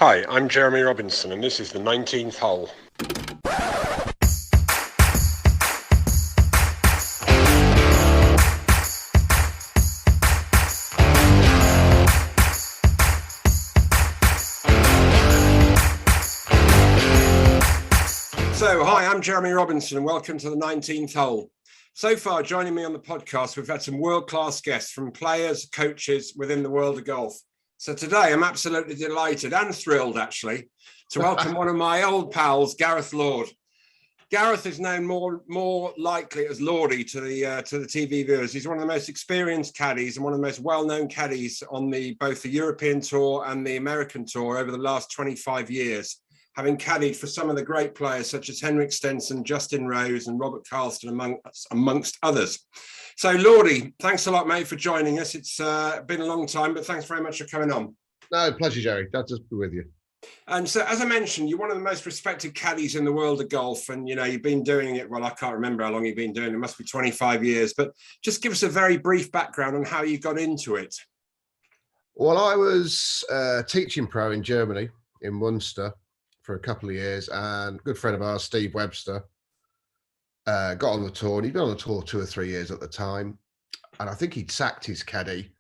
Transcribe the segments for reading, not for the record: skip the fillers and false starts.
Hi, I'm Jeremy Robinson, and this is the 19th hole. So, hi, I'm Jeremy Robinson, and welcome to the 19th hole. So far, joining me on the podcast, we've had some world-class guests from players, coaches within the world of golf. So today, I'm absolutely delighted and thrilled, actually, to welcome one of my old pals, Gareth Lord. Gareth is known more likely as Lordy to the TV viewers. He's one of the most experienced caddies and one of the most well-known caddies on both the European Tour and the American Tour over the last 25 years. Having caddied for some of the great players such as Henrik Stenson, Justin Rose and Robert Karlsson, amongst others. So, Lordy, thanks a lot, mate, for joining us. It's been a long time, but thanks very much for coming on. No, pleasure, Jerry. Glad to be with you. And so, as I mentioned, you're one of the most respected caddies in the world of golf. And, you know, you've been doing it, well, I can't remember how long you've been doing it. It must be 25 years. But just give us a very brief background on how you got into it. Well, I was teaching pro in Germany, in Munster, for a couple of years, and a good friend of ours, Steve Webster, got on the tour, and he'd been on the tour 2 or 3 years at the time, and I think he'd sacked his caddy,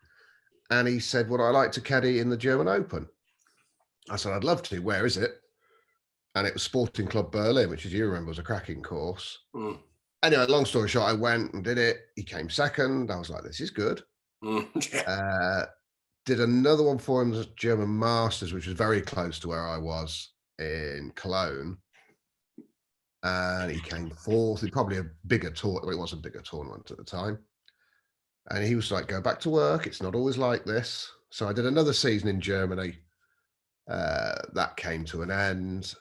and he said, would I like to caddy in the German Open? I said, I'd love to. Where is it? And it was Sporting Club Berlin, which, as you remember, was a cracking course. Anyway, long story short, I went and did it. He came second. I was like, this is good. Did another one for him, the German Masters, which was very close to where I was in Cologne, and he came fourth. It's probably a bigger tour. Well, it was a bigger tournament at the time, and he was like, go back to work, it's not always like this. So I did another season in Germany. That came to an end,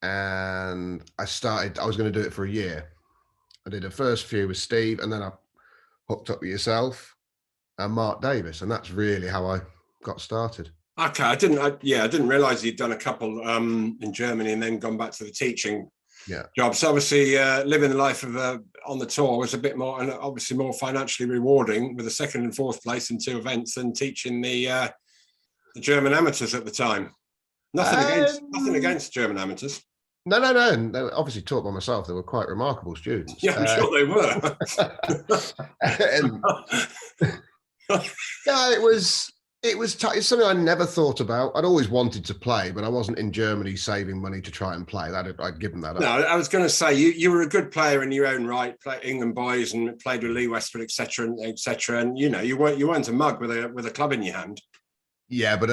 and I was going to do it for a year. I did the first few with Steve, and then I hooked up with yourself and Mark Davis, and that's really how I got started. Okay, I didn't realize you'd done a couple in Germany and then gone back to the teaching job. So obviously, living the life of on the tour was a bit more, and obviously more financially rewarding, with a second and fourth place in 2 events, than teaching the German amateurs at the time. Nothing against German amateurs. No. And they were obviously taught by myself. They were quite remarkable students. Yeah, I'm sure they were. Yeah, it's something I never thought about. I'd always wanted to play, but I wasn't in Germany saving money to try and play. I'd given that up. No, I was going to say you were a good player in your own right, played England boys and played with Lee Westwood, etc. And you know you weren't a mug with a club in your hand. Yeah, but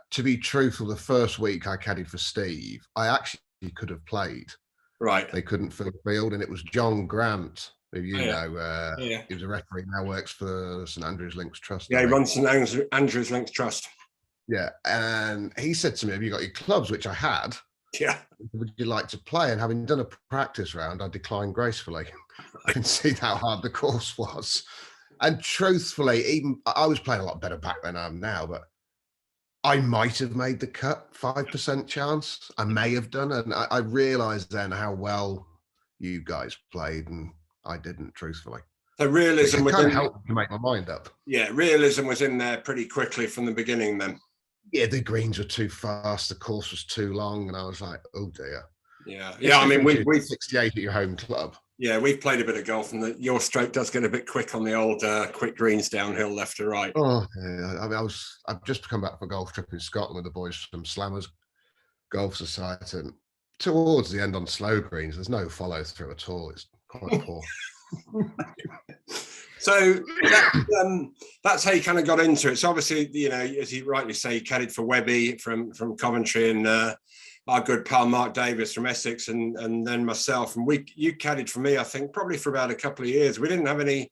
to be truthful, the first week I caddied for Steve, I actually could have played. Right. They couldn't fill the field, and it was John Grant, who you know. He was a referee, now works for St Andrews Links Trust. Yeah, he runs St Andrews Links Trust. Yeah, and he said to me, have you got your clubs? Which I had. Yeah. Would you like to play? And having done a practice round, I declined gracefully. I can see how hard the course was. And truthfully, even I was playing a lot better back than I am now, but I might have made the cut, 5% chance. I may have done. And I realised then how well you guys played, and I didn't, truthfully. So realism kind of helped to make my mind up. Yeah, realism was in there pretty quickly from the beginning then. Yeah, the greens were too fast, the course was too long, and I was like, oh dear. Yeah. I mean, we 68 at your home club. Yeah, we've played a bit of golf, and your stroke does get a bit quick on the old quick greens downhill left to right. Oh, yeah. I mean, I've just come back from a golf trip in Scotland with the boys from Slammers Golf Society, and towards the end on slow greens, there's no follow through at all. It's quite poor. So that's how you kind of got into it. So obviously, you know, as you rightly say, you caddied for Webby from Coventry, and our good pal Mark Davis from Essex, and then myself. And you caddied for me, I think, probably for about a couple of years. We didn't have any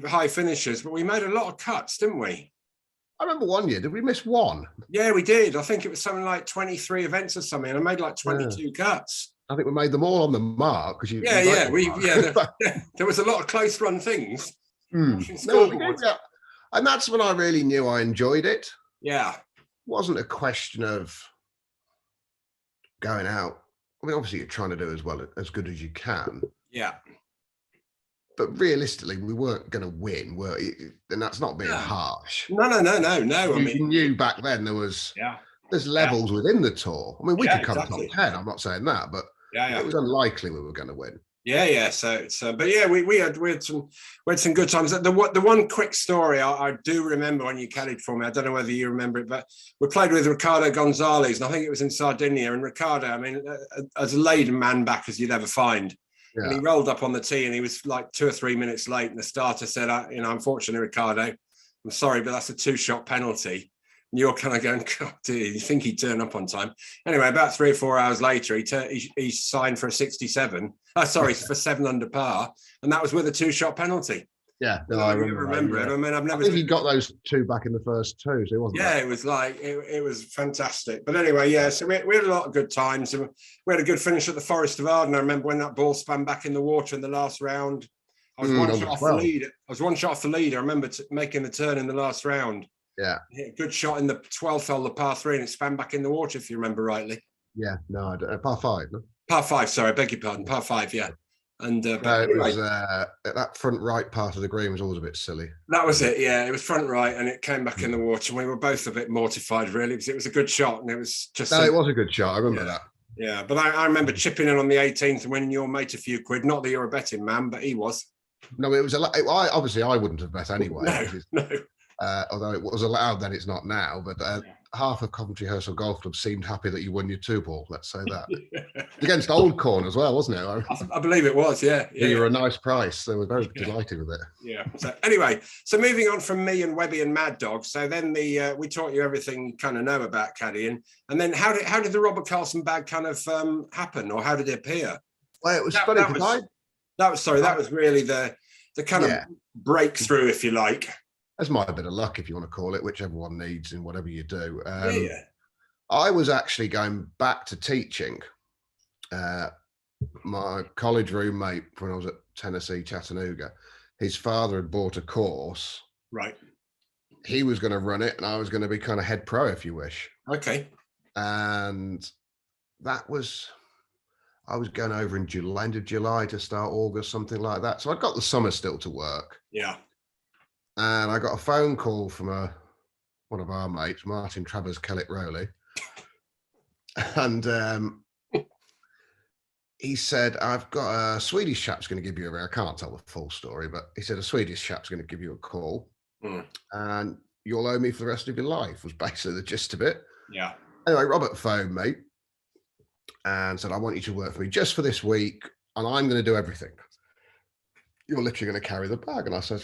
high finishes, but we made a lot of cuts, didn't we? I remember one year, did we miss one? Yeah, we did. I think it was something like 23 events or something, and I made like 22 cuts. I think we made them all on the mark because there was a lot of close run things. And that's when I really knew I enjoyed it. Yeah, it wasn't a question of going out. I mean, obviously you're trying to do as good as you can. Yeah, but realistically, we weren't going to win, were you? And that's not being harsh. No. I mean, you knew back then there was there's levels within the tour. I mean, we could come exactly. top 10. I'm not saying that, but it was unlikely we were going to win. Yeah. So it's, but yeah, we had some good times. The one quick story I do remember when you caddied for me. I don't know whether you remember it, but we played with Ricardo Gonzalez, and I think it was in Sardinia. And Ricardo, I mean, as laid man back as you'd ever find. Yeah. And he rolled up on the tee, and he was like 2 or 3 minutes late. And the starter said, "Unfortunately, Ricardo, I'm sorry, but that's a 2-shot penalty." And you're kind of going, God, dude, you think he'd turn up on time? Anyway, about 3 or 4 hours later, he signed for a 67. For 7 under par, and that was with a 2-shot penalty. Yeah, no, I remember it. I mean, I think he got those 2 back in the first 2, so it wasn't. Yeah, it was like it was fantastic. But anyway, yeah. So we had a lot of good times. We had a good finish at the Forest of Arden. I remember when that ball span back in the water in the last round. I was one shot off the lead. I was 1 shot off the lead. I remember making the turn in the last round. Yeah, hit a good shot in the 12th hole, the par 3, and it span back in the water, if you remember rightly. Yeah, no, I don't, par 5. No? Par 5. Sorry, I beg your pardon. Par 5. Yeah. And it was that front right part of the green was always a bit silly. That was it, yeah. It was front right, and it came back in the water. And we were both a bit mortified, really, because it was a good shot, and it was just. No, it was a good shot. I remember that. Yeah, but I remember chipping in on the 18th and winning your mate a few quid. Not that you're a betting man, but he was. No, it was obviously I wouldn't have bet anyway. No. Although it was allowed then, it's not now. But half of Coventry Hersal Golf Club seemed happy that you won your 2-ball. Let's say that. Against Old Corn as well, wasn't it? I believe it was, yeah. You were a nice price. They were very delighted with it. Yeah. So anyway, moving on from me and Webby and Mad Dog. So then we taught you everything you kind of know about caddying. And then how did the Robert Karlsson bag kind of happen, or how did it appear? Well, it was funny because that was really the kind of breakthrough, if you like. That's my bit of luck, if you want to call it, whichever one needs in whatever you do. I was actually going back to teaching. My college roommate, when I was at Tennessee, Chattanooga, his father had bought a course. Right. He was going to run it, and I was going to be kind of head pro, if you wish. Okay. And I was going over in end of July to start August, something like that. So I got the summer still to work. Yeah. And I got a phone call from one of our mates, Martin Travers Kellett Rowley. And he said, I've got a Swedish chap's going to give you a ring. I can't tell the full story, but he said a Swedish chap's going to give you a call. And you'll owe me for the rest of your life, was basically the gist of it. Yeah. Anyway, Robert phoned me and said, I want you to work for me just for this week, and I'm going to do everything. You're literally going to carry the bag. And I said,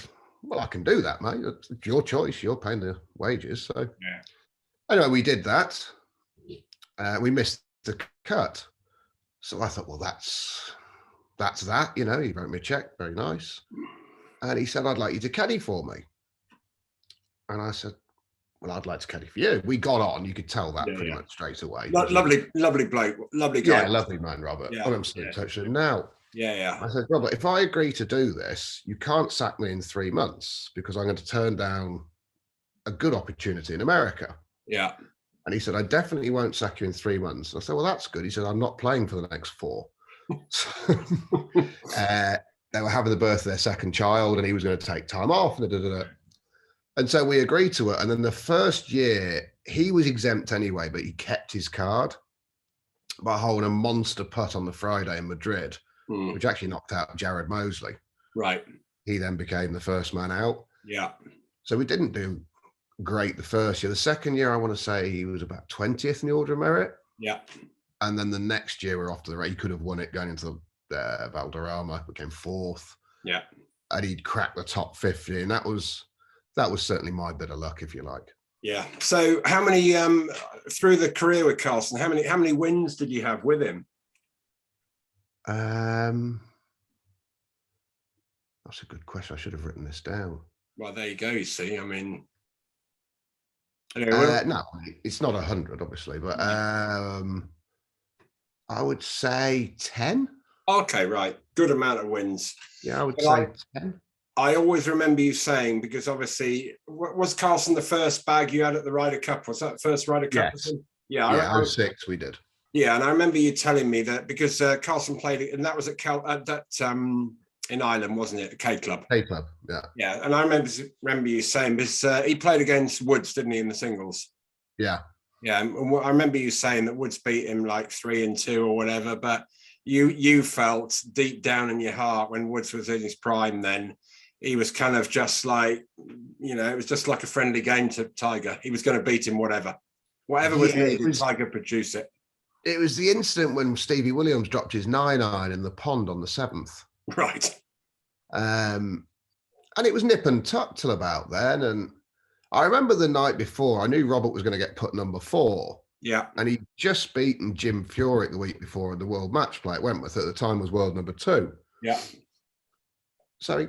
well, I can do that, mate. It's your choice. You're paying the wages. So anyway, we did that. We missed the cut. So I thought, well, that's that. You know, he wrote me a check. Very nice. And he said, I'd like you to caddy for me. And I said, well, I'd like to caddy for you. We got on. You could tell that pretty much straight away. Lovely bloke. Lovely guy. Yeah, lovely man, Robert. Yeah. I'm still in touch with him now. Yeah. I said, Robert, if I agree to do this, you can't sack me in 3 months because I'm going to turn down a good opportunity in America. Yeah. And he said, I definitely won't sack you in 3 months. I said, well, that's good. He said, I'm not playing for the next 4. They were having the birth of their second child and he was going to take time off. And so we agreed to it. And then the first year, he was exempt anyway, but he kept his card by holding a monster putt on the Friday in Madrid. Which actually knocked out Jared Mosley. Right. He then became the first man out. Yeah. So we didn't do great the first year. The second year, I want to say he was about 20th in the order of merit. Yeah. And then the next year, we're off to the race. He could have won it going into Valderrama, became 4th. Yeah. And he'd cracked the top 50. And that was certainly my bit of luck, if you like. Yeah. So how many, through the career with Karlsson, how many wins did you have with him? That's a good question. I should have written this down. Well, there you go. You see, I mean, no, it's not 100, obviously, but I would say 10. Okay, right. Good amount of wins. Yeah, I would say 10. I always remember you saying, because obviously, was Karlsson the first bag you had at the Ryder Cup? Was that the first Ryder Cup? Yes. Yeah, 06 we did. Yeah, and I remember you telling me that because Karlsson played it, and that was at in Ireland, wasn't it? The K Club. K Club, yeah. Yeah, and I remember you saying because he played against Woods, didn't he, in the singles? Yeah. Yeah, and I remember you saying that Woods beat him like 3-2 or whatever, but you felt deep down in your heart when Woods was in his prime then, he was kind of just like, it was just like a friendly game to Tiger. He was going to beat him whatever was needed, Tiger produce it. It was the incident when Stevie Williams dropped his 9-iron in the pond on the 7th. Right. And it was nip and tuck till about then. And I remember the night before, I knew Robert was going to get put number 4. Yeah. And he'd just beaten Jim Furyk the week before in the World Match Play at Wentworth. At the time was world number 2. Yeah. So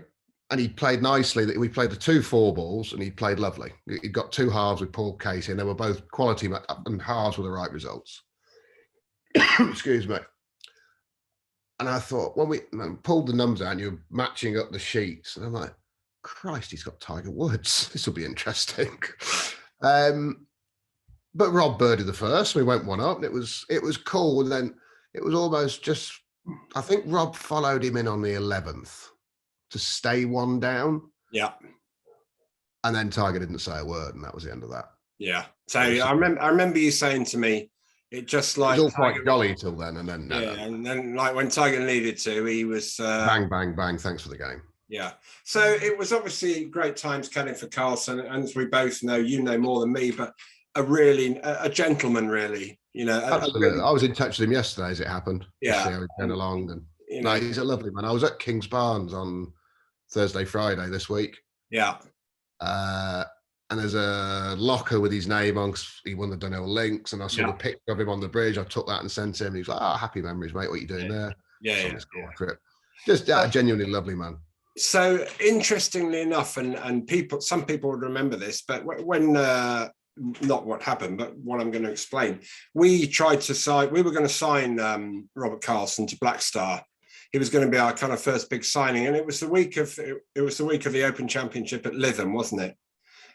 he played nicely. We played the 2 4-balls and he played lovely. He got 2 halves with Paul Casey and they were both quality and halves were the right results. Excuse me. And I thought, when we pulled the numbers out and you were matching up the sheets, and I'm like, Christ, he's got Tiger Woods. This will be interesting. But Rob birdied the first. We went 1 up, and it was cool. And then it was almost just, I think Rob followed him in on the 11th to stay 1 down. Yeah. And then Tiger didn't say a word, and that was the end of that. Yeah. So I remember you saying to me, it just like it was all quite jolly till then, and then and then like when Tiger needed to, he was bang, bang, bang. Thanks for the game. Yeah. So it was obviously great times caddying for Karlsson, and as we both know, you know more than me, but a gentleman, really. Absolutely. I was in touch with him yesterday as it happened. Yeah. See how he went along, and no, he's a lovely man. I was at King's Barnes on Thursday, Friday this week. Yeah. And there's a locker with his name on because he won the Dunhill Links, and I saw the picture of him on the bridge. I took that and sent him. He was like, happy memories, mate. What are you doing there? Yeah. Trip. Just a genuinely lovely man. So interestingly enough, and some people would remember this, but when not what happened, but what I'm going to explain, we were going to sign Robert Karlsson to Black Star. He was going to be our kind of first big signing, and it was the week of the Open Championship at Lytham, wasn't it?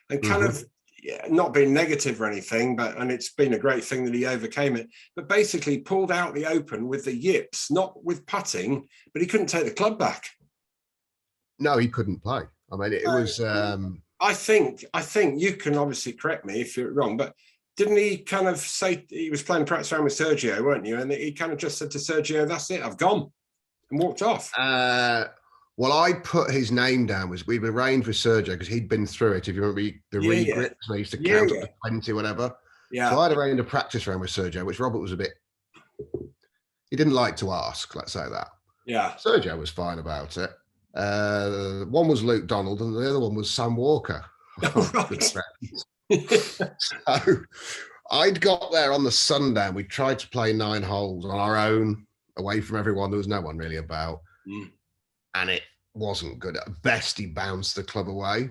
And kind of not being negative or anything, and it's been a great thing that he overcame it, but basically pulled out the Open with the yips, not with putting, but he couldn't take the club back. No, he couldn't play. I mean, it was. I think you can obviously correct me if you're wrong, but didn't he kind of say he was playing practice round with Sergio, weren't you? And he kind of just said to Sergio, "That's it, I've gone," and walked off. Well, I put his name down. We've arranged with Sergio because he'd been through it. If you remember the re-grips, they used to count up to 20, whatever. Yeah. So I'd arranged a practice round with Sergio, which Robert was he didn't like to ask, let's say that. Yeah. Sergio was fine about it. One was Luke Donald and the other one was Sam Walker. Right. So I'd got there on the Sunday and we tried to play 9 holes on our own, away from everyone. There was no one really about. And it wasn't good. At best, he bounced the club away.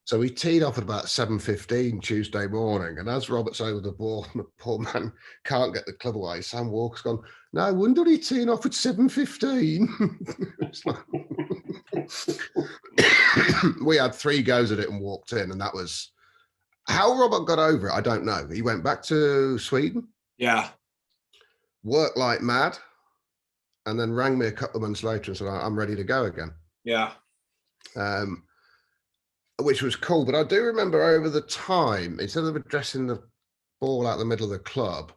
So we teed off at about 7:15 Tuesday morning. And as Robert's over the ball, and the poor man can't get the club away, Sam Walker's gone, no wonder he teed off at 7:15. We had 3 goes at it and walked in. And that was how Robert got over it. I don't know. He went back to Sweden. Yeah. Worked like mad. And then rang me a couple of months later and said, I'm ready to go again. Yeah. Which was cool. But I do remember over the time, instead of addressing the ball out the middle of the club,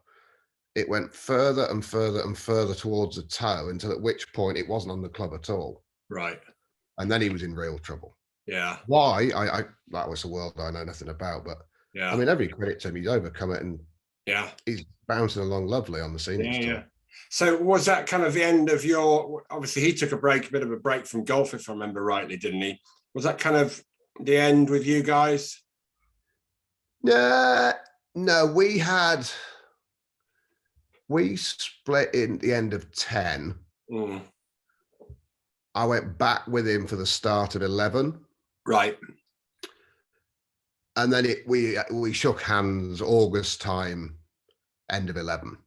it went further and further and further towards the toe until at which point it wasn't on the club at all. Right. And then he was in real trouble. Yeah. Why? That was a world I know nothing about. But yeah, I mean, every credit to him, he's overcome it and he's bouncing along lovely on the seniors tour. So was that kind of the end of obviously he took a bit of a break from golf, if I remember rightly, didn't he? Was that kind of the end with you guys? No, we split in the end of 10. I went back with him for the start of 11. Right. And then we shook hands August time, end of 11.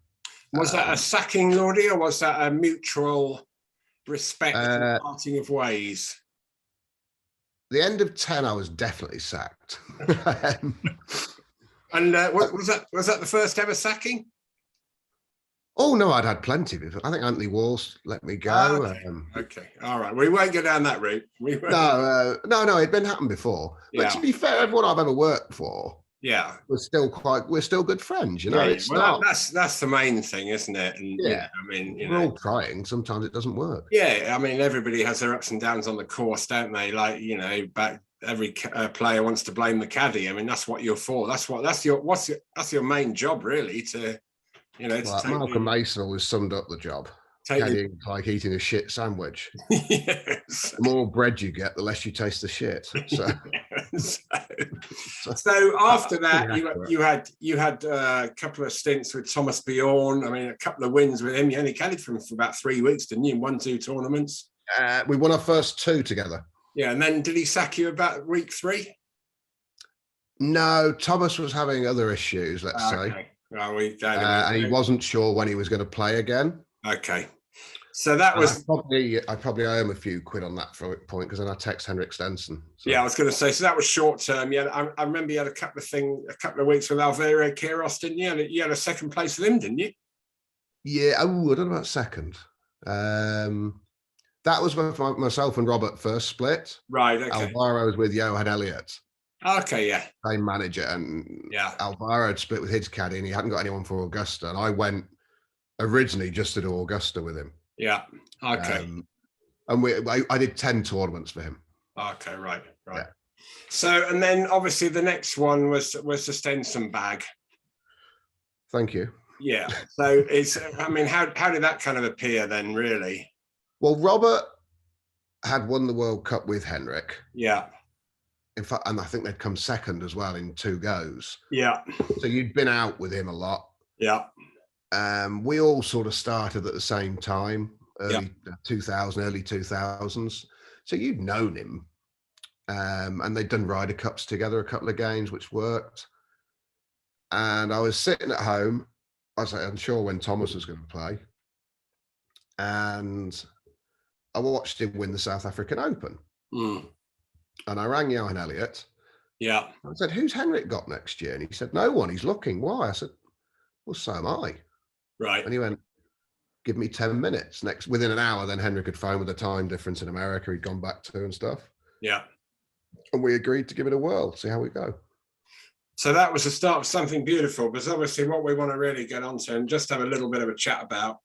Was that a sacking, Lordy, or was that a mutual respect and parting of ways? The end of 10, I was definitely sacked. And was that the first ever sacking? Oh, no, I'd had plenty before. I think Anthony Walsh let me go. Okay. All right. We won't go down that route. No, it'd been happened before. But to be fair, everyone I've ever worked for, Yeah. we're still good friends, you know. Yeah, It's well, not. that's the main thing, isn't it? And Yeah, I mean, we're all trying. Sometimes it doesn't work. yeah, I mean, everybody has their ups and downs on the course, don't they? Like, back every player wants to blame the caddy. I mean, that's what you're for. That's your main job, really. Well, Malcolm Mason always summed up the job. Caddying like eating a shit sandwich. Yes. The more bread you get, the less you taste the shit. So, so after that, you had a couple of stints with Thomas Bjorn. I mean, a couple of wins with him. You only caddied for him for about 3 weeks, didn't you? Won 2 tournaments. We won our first 2 together. Yeah, and then did he sack you about week 3? No, Thomas was having other issues, let's say. Well, and he wasn't sure when he was going to play again. Okay. So that was I probably owe him a few quid on that point, because then I text Henrik Stenson. So. Yeah, I was going to say, so that was short term. Yeah, I remember you had a couple of weeks with Alvaro Karlsson, didn't you? You had a second place with him, didn't you? Yeah, I don't know about second. That was when myself and Robert first split. Right. Okay. Alvaro was with Johan Elliott. Okay. Yeah. Same manager, and Alvaro had split with his caddy, and he hadn't got anyone for Augusta, and I went originally just to do Augusta with him. Yeah. Okay. And I did 10 tournaments for him. Okay. Right. Yeah. So, and then obviously the next one was the Stenson bag. Thank you. Yeah. So how did that kind of appear then, really? Well, Robert had won the World Cup with Henrik. Yeah. In fact, and I think they'd come second as well in 2 goes. Yeah. So you'd been out with him a lot. Yeah. We all sort of started at the same time, early 2000s. So you'd known him. And they'd done Ryder Cups together, a couple of games, which worked. And I was sitting at home. I was unsure when Thomas was going to play. And I watched him win the South African Open. Mm. And I rang Johan Elliott. Yeah. I said, who's Henrik got next year? And he said, no one. He's looking. Why? I said, well, so am I. Right. And he went, give me 10 minutes. Within an hour, then Henrik had phoned with the time difference in America he'd gone back to and stuff. Yeah. And we agreed to give it a whirl, see how we go. So that was the start of something beautiful, because obviously what we want to really get onto and just have a little bit of a chat about,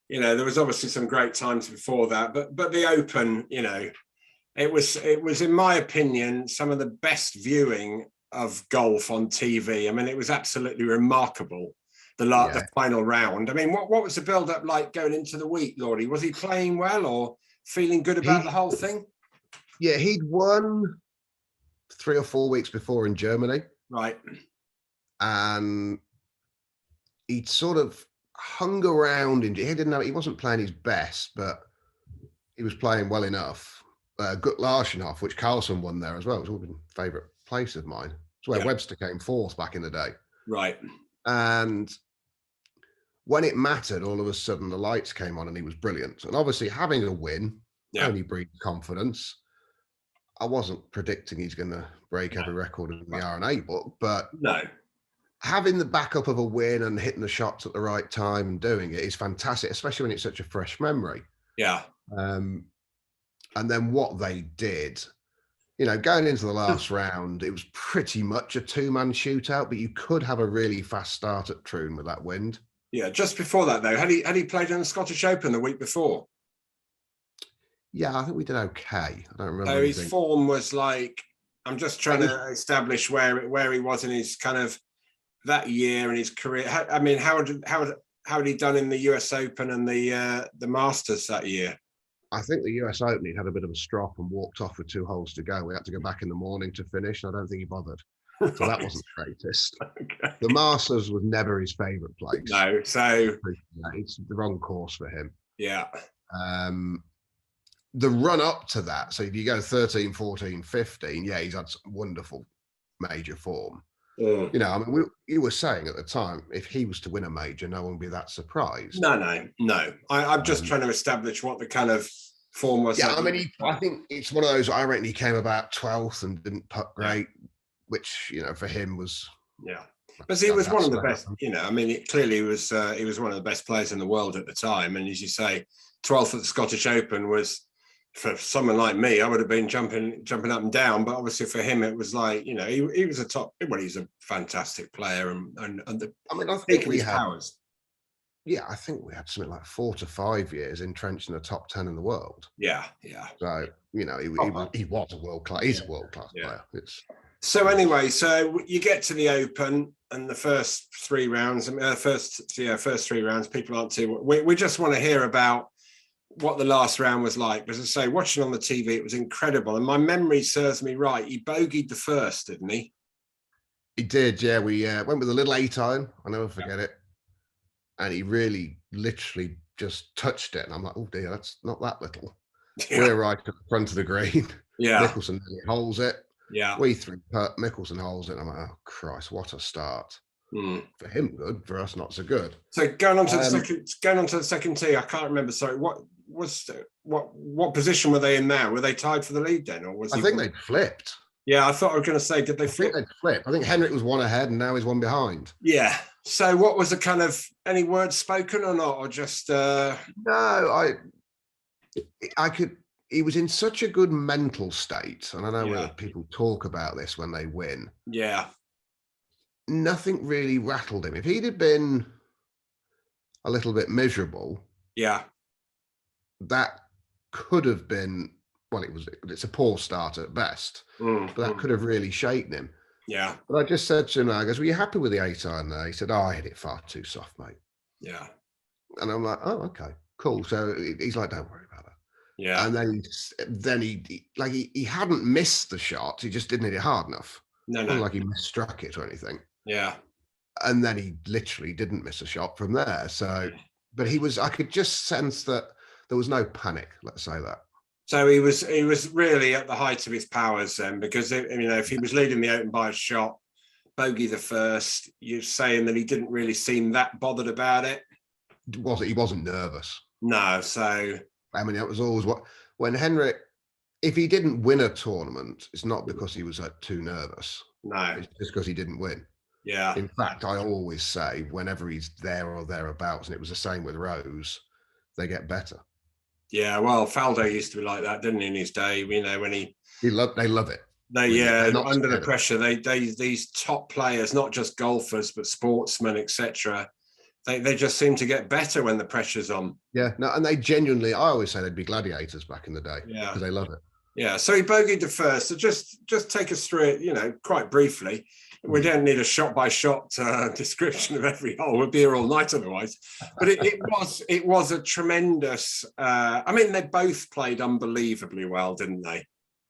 there was obviously some great times before that, but the Open, it was in my opinion some of the best viewing of golf on TV. I mean, it was absolutely remarkable. The final round. I mean, what was the build up like going into the week, Lordy? Was he playing well or feeling good about the whole thing? Yeah, he'd won 3 or 4 weeks before in Germany. Right. And he'd sort of hung around. He wasn't playing his best, but he was playing well enough. Gut Larsenhoff, which Karlsson won there as well. It's all been a favourite place of mine. It's where Webster came 4th back in the day. Right. And when it mattered, all of a sudden the lights came on and he was brilliant. And obviously having a win only breeds confidence. I wasn't predicting he's going to break every record in the R&A book, but having the backup of a win and hitting the shots at the right time and doing it is fantastic, especially when it's such a fresh memory. Yeah. And then what they did, going into the last round, it was pretty much a 2-man shootout, but you could have a really fast start at Troon with that wind. Yeah, just before that though, had he played in the Scottish Open the week before? Yeah, I think we did okay. I don't remember. So his form was like, I'm just trying to establish where he was in his kind of that year in his career. I mean, how had he done in the US Open and the Masters that year? I think the US Open, he'd had a bit of a strop and walked off with 2 holes to go. We had to go back in the morning to finish, and I don't think he bothered. So that wasn't the greatest. Okay. The Masters was never his favourite place. No, so it's the wrong course for him. Yeah. The run up to that, so if you go 13, 14, 15, he's had some wonderful major form. I mean, you were saying at the time, if he was to win a major, no one would be that surprised. No. I'm just trying to establish what the kind of form was. Yeah, I mean, I think it's one of those, I reckon he came about 12th and didn't putt great, which, for him was... Yeah. But he was one of the best, I mean, it clearly was, he was one of the best players in the world at the time. And as you say, 12th at the Scottish Open was for someone like me, I would have been jumping up and down. But obviously for him, it was like, you know, he was he's a fantastic player and the I mean, I think we had powers. Yeah, I think we had something like 4 to 5 years entrenched in the top 10 in the world. Yeah. So, you know, he was a world class. He's a world class player. So anyway, so you get to the Open and the first 3 rounds. First 3 rounds. People aren't too. We just want to hear about what the last round was like. As I say, watching on the TV, it was incredible. And my memory serves me right. He bogeyed the first, didn't he? He did. Yeah, we went with a little A-time. I'll never forget it. And he really, literally just touched it. And I'm like, oh dear, that's not that little. Yeah. We're right at the front of the green. Yeah. Mickelson holds it. Yeah. We 3-putt, Mickelson holds it. And I'm like, oh Christ, what a start. For him, good. For us, not so good. So going on to the second tee, I can't remember. Sorry, what position were they in now? Were they tied for the lead then, or was? I think they'd flipped. Yeah, I thought I was going to say, did they flip? I think they'd flipped. I think Henrik was 1 ahead, and now he's 1 behind. Yeah. So what was the kind of, any words spoken or not, or just? No, I could. He was in such a good mental state, and I know where people talk about this when they win. Yeah. Nothing really rattled him. If he'd have been a little bit miserable, that could have been. Well, it's a poor start at best, but that could have really shaken him. Yeah. But I just said to him, I goes, were you happy with the 8-iron there? He said, oh, I hit it far too soft, mate. Yeah. And I'm like, oh, okay, cool. So he's like, don't worry about that. Yeah. And then he hadn't missed the shot. He just didn't hit it hard enough. No. It wasn't like he misstruck it or anything. Yeah. And then he literally didn't miss a shot from there. So, but I could just sense that there was no panic, let's say that. So he was really at the height of his powers then, because if he was leading the Open by a shot, bogey the first, you're saying that he didn't really seem that bothered about it. He wasn't nervous. No, so I mean, it was always when Henrik, if he didn't win a tournament, it's not because he was too nervous. No, it's just because he didn't win. Yeah. In fact, I always say whenever he's there or thereabouts, and it was the same with Rose, they get better. Yeah, well, Faldo used to be like that, didn't he, in his day? You know, when they love it. Under the pressure, these top players, not just golfers but sportsmen, etc. They just seem to get better when the pressure's on. Yeah, no, and they genuinely, I always say they'd be gladiators back in the day. Yeah, because they love it. Yeah, so he bogeyed the first. So just take us through it, quite briefly. We don't need a shot-by-shot description of every hole. We'd be here all night otherwise. But it was a tremendous. They both played unbelievably well, didn't they?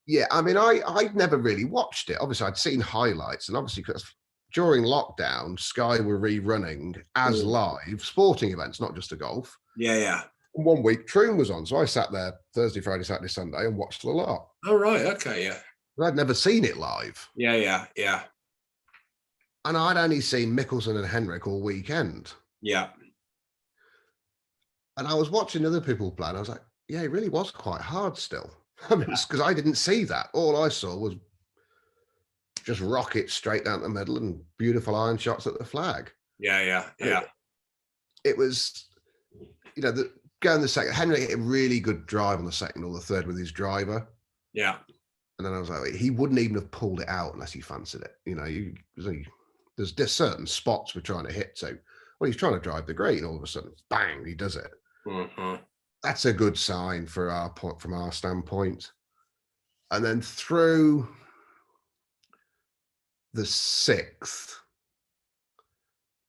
Yeah, I mean, I'd never really watched it. Obviously, I'd seen highlights, and obviously, because during lockdown, Sky were rerunning as live sporting events, not just a golf. Yeah. And 1 week, Troon was on, so I sat there Thursday, Friday, Saturday, Sunday, and watched the lot. Oh right, okay, yeah. I'd never seen it live. Yeah. And I'd only seen Mickelson and Henrik all weekend. Yeah. And I was watching other people play, and I was like, yeah, it really was quite hard still. I mean, it's because I didn't see that. All I saw was just rockets straight down the middle and beautiful iron shots at the flag. Yeah. It was, going the second. Henrik hit a really good drive on the second or the third with his driver. Yeah. And then I was like, he wouldn't even have pulled it out unless he fancied it. There's certain spots we're trying to hit to. Well, he's trying to drive the green. All of a sudden, bang, he does it. Mm-hmm. That's a good sign from our standpoint. And then through the 6th,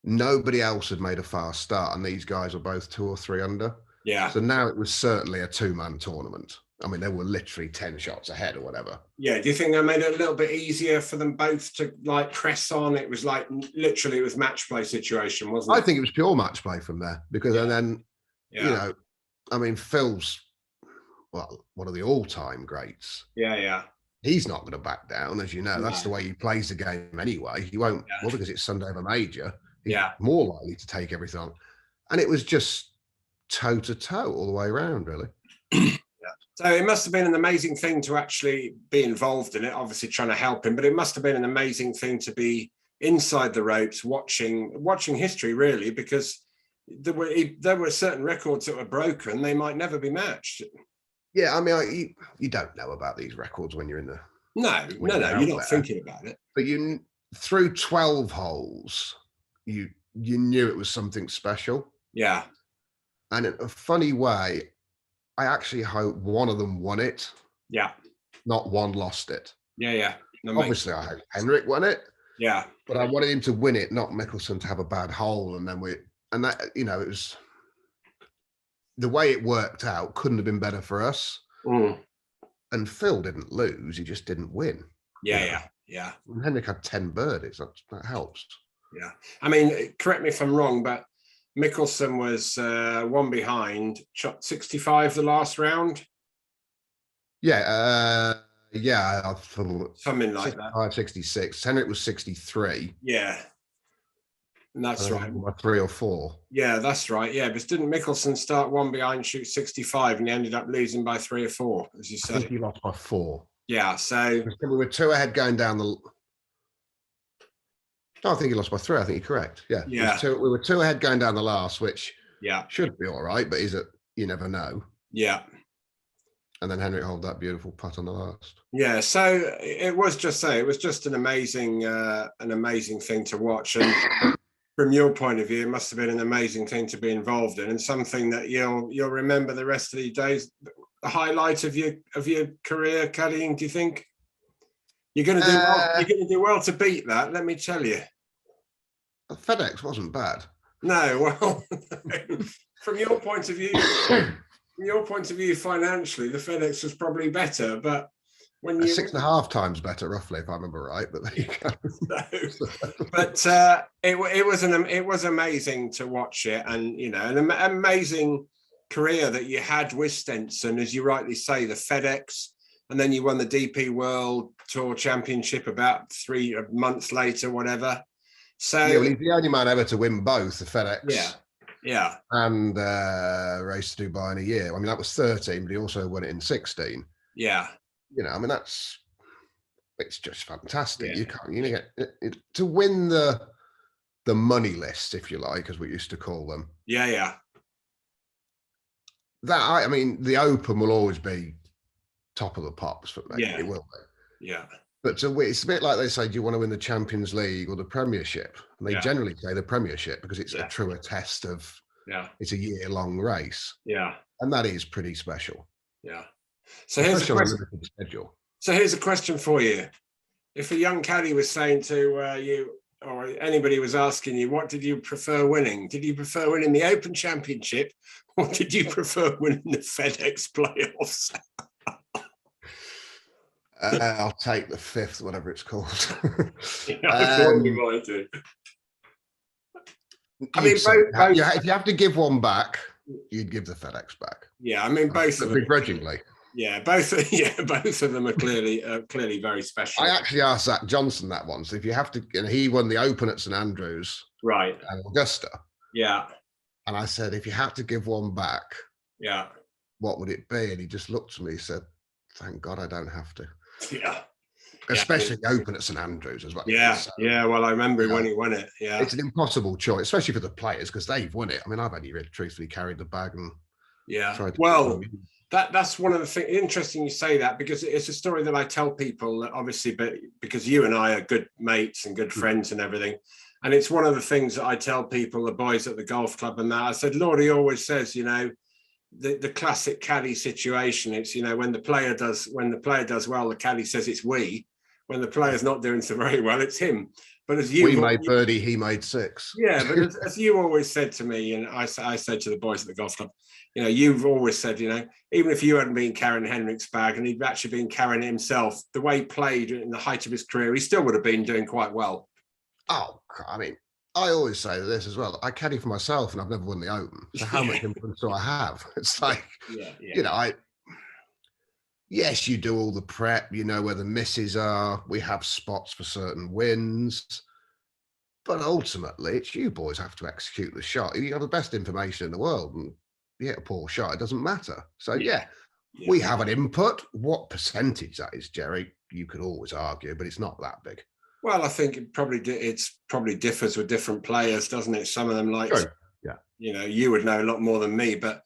nobody else had made a fast start, and these guys were both 2 or 3 under. Yeah. So now it was certainly a 2-man tournament. I mean, they were literally 10 shots ahead or whatever. Yeah. Do you think that made it a little bit easier for them both to press on? It was literally it was match play situation, wasn't it? I think it was pure match play from there because and then, Phil's one of the all-time greats. Yeah. He's not going to back down, as you know. That's the way he plays the game anyway. He won't, because it's Sunday of a major. He's more likely to take everything on. And it was just toe-to-toe all the way around, really. So it must have been an amazing thing to actually be involved in it, obviously trying to help him, but it must have been an amazing thing to be inside the ropes, watching history, really, because there were certain records that were broken. They might never be matched. Yeah, I mean, you don't know about these records when you're in the No, you're not thinking about it. But through 12 holes, you knew it was something special. Yeah. And in a funny way, I actually hope one of them won it. Yeah. Not one lost it. Yeah. Obviously, I hope Henrik won it. Yeah. But I wanted him to win it, not Mickelson to have a bad hole. And then it was the way it worked out couldn't have been better for us. And Phil didn't lose, he just didn't win. Yeah. And Henrik had 10 birdies. That helps. Yeah. I mean, correct me if I'm wrong, but Mickelson was one behind, shot 65 the last round. Yeah. Something like that. 66. Henrik was 63. Yeah. And that's right. 3 or 4. Yeah, that's right. Yeah, but didn't Mickelson start one behind, shoot 65, and he ended up losing by 3 or 4, as you say? I think he lost by 4. Yeah, so we were 2 ahead going down the. No, I think he lost by 3. I think you're correct. Yeah. We were 2 ahead going down the last, which should be all right, but you never know. Yeah. And then Henrik held that beautiful putt on the last. Yeah, so it was just an amazing thing to watch, and from your point of view, it must have been an amazing thing to be involved in, and something that you'll remember the rest of the days. The highlight of your career caddying, do you think? You're going to do well. You're going to do well to beat that. Let me tell you. FedEx wasn't bad. No, well, from your point of view, financially, the FedEx was probably better, but when you 6.5 times better, roughly, if I remember right. But there you go. No. But it was amazing to watch it, and an amazing career that you had with Stenson, as you rightly say, the FedEx, and then you won the DP World Tour Championship about 3 months later, whatever. So he's the only man ever to win both the FedEx, and Race to Dubai in a year. I mean, that was 13, but he also won it in 16. Yeah, I mean, it's just fantastic. You can't, to win the money list, if you like, as we used to call them. Yeah. I mean, the Open will always be top of the pops for me. It will be. Yeah. But it's a bit like they say, do you want to win the Champions League or the Premiership? And they generally say the Premiership because it's a truer test of, it's a year-long race. Yeah. And that is pretty special. Yeah. So here's a question. So here's a question for you. If a young caddy was saying to you, or anybody was asking you, what did you prefer winning? Did you prefer winning the Open Championship, or did you prefer winning the FedEx playoffs? I'll take the 5th, whatever it's called. I mean, both, if you have to give one back, you'd give the FedEx back. Yeah, I mean, both of them begrudgingly. Yeah, both of them are clearly very special. I actually asked Zach Johnson that once. If you have to, he won the Open at St Andrews, right, and Augusta. Yeah. And I said, if you had to give one back, what would it be? And he just looked at me and said, thank God I don't have to. Yeah. Especially Open at St Andrews as well. Yeah. So, well, I remember when he won it. Yeah. It's an impossible choice, especially for the players, because they've won it. I mean, I've only really truthfully carried the bag and tried to that's one of the things. Interesting you say that, because it's a story that I tell people, that obviously, but because you and I are good mates and good friends and everything. And it's one of the things that I tell people, the boys at the golf club and that. I said, Lordy always says, the classic caddy situation. It's, when the player does well, the caddy says it's we. When the player's not doing so very well, it's him. But as we made birdie, he made 6. Yeah, but as you always said to me, and I said to the boys at the golf club, you've always said, even if you hadn't been carrying Henrik's bag and he'd actually been carrying it himself, the way he played in the height of his career, he still would have been doing quite well. Oh, I mean, I always say this as well. I caddy for myself and I've never won the Open. So how much influence do I have? It's like, yes, you do all the prep, where the misses are. We have spots for certain wins. But ultimately, it's you boys have to execute the shot. You have the best information in the world, and you hit a poor shot, it doesn't matter. So, we have an input. What percentage that is, Jerry, you could always argue, but it's not that big. Well, I think it probably differs with different players, doesn't it? Some of them you would know a lot more than me, but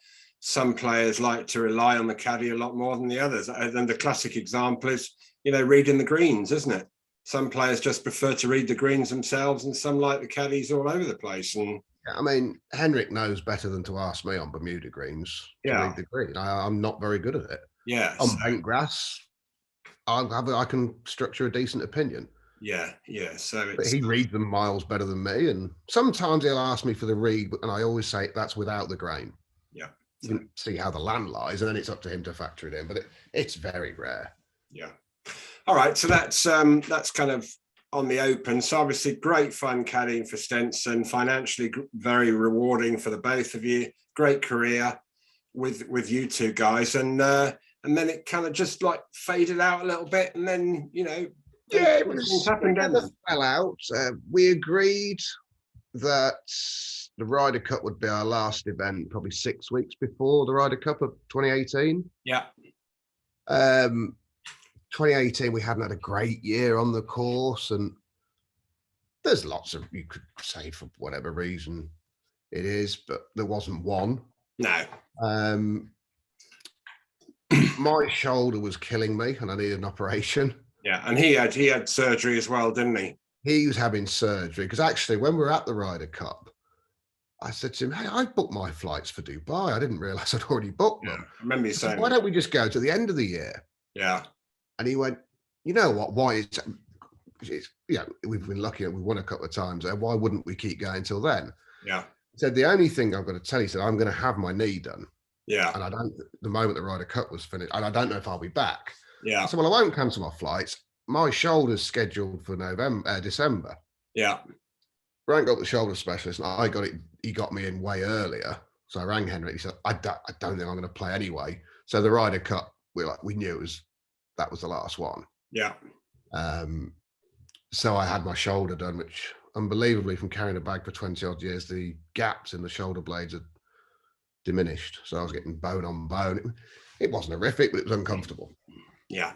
some players like to rely on the caddy a lot more than the others. And the classic example is, reading the greens, isn't it? Some players just prefer to read the greens themselves, and some like the caddies all over the place. And I mean, Henrik knows better than to ask me on Bermuda greens to read the green. I'm not very good at it. Yeah. On bent grass, I can structure a decent opinion. Yeah. So but he reads them miles better than me, and sometimes he'll ask me for the read, and I always say that's without the grain. Yeah. You can see how the land lies, and then it's up to him to factor it in. But it's very rare. Yeah. All right. So that's kind of on the open. So obviously great fun caddying for Stenson, financially very rewarding for the both of you. Great career with you two guys, and then it kind of just like faded out a little bit, and then it was happened. Fell out. We agreed that the Ryder Cup would be our last event, probably 6 weeks before the Ryder Cup of 2018. Yeah. 2018, we hadn't had a great year on the course, and there's lots of, you could say for whatever reason it is, but there wasn't one. No. My shoulder was killing me, and I needed an operation. Yeah, and he had surgery as well, didn't he? He was having surgery because actually, when we were at the Ryder Cup, I said to him, "Hey, I booked my flights for Dubai. I didn't realize I'd already booked them." I remember you saying, "Why don't we just go to the end of the year?" Yeah. And he went, "You know what? Why it's we've been lucky and we've won a couple of times there. Why wouldn't we keep going till then?" Yeah. He said, "The only thing I've got to tell you," he said, "I'm going to have my knee done." Yeah. And the moment the Ryder Cup was finished, and I don't know if I'll be back. Yeah. I said, "Well, I won't cancel my flights. My shoulder's scheduled for December." Yeah. Frank got the shoulder specialist, and I got it. He got me in way earlier. So I rang Henrik. He said, I don't think I'm going to play anyway. So the Ryder Cup, we knew that was the last one. Yeah. So I had my shoulder done, which unbelievably, from carrying a bag for 20 odd years, the gaps in the shoulder blades had diminished. So I was getting bone on bone. It wasn't horrific, but it was uncomfortable. Yeah.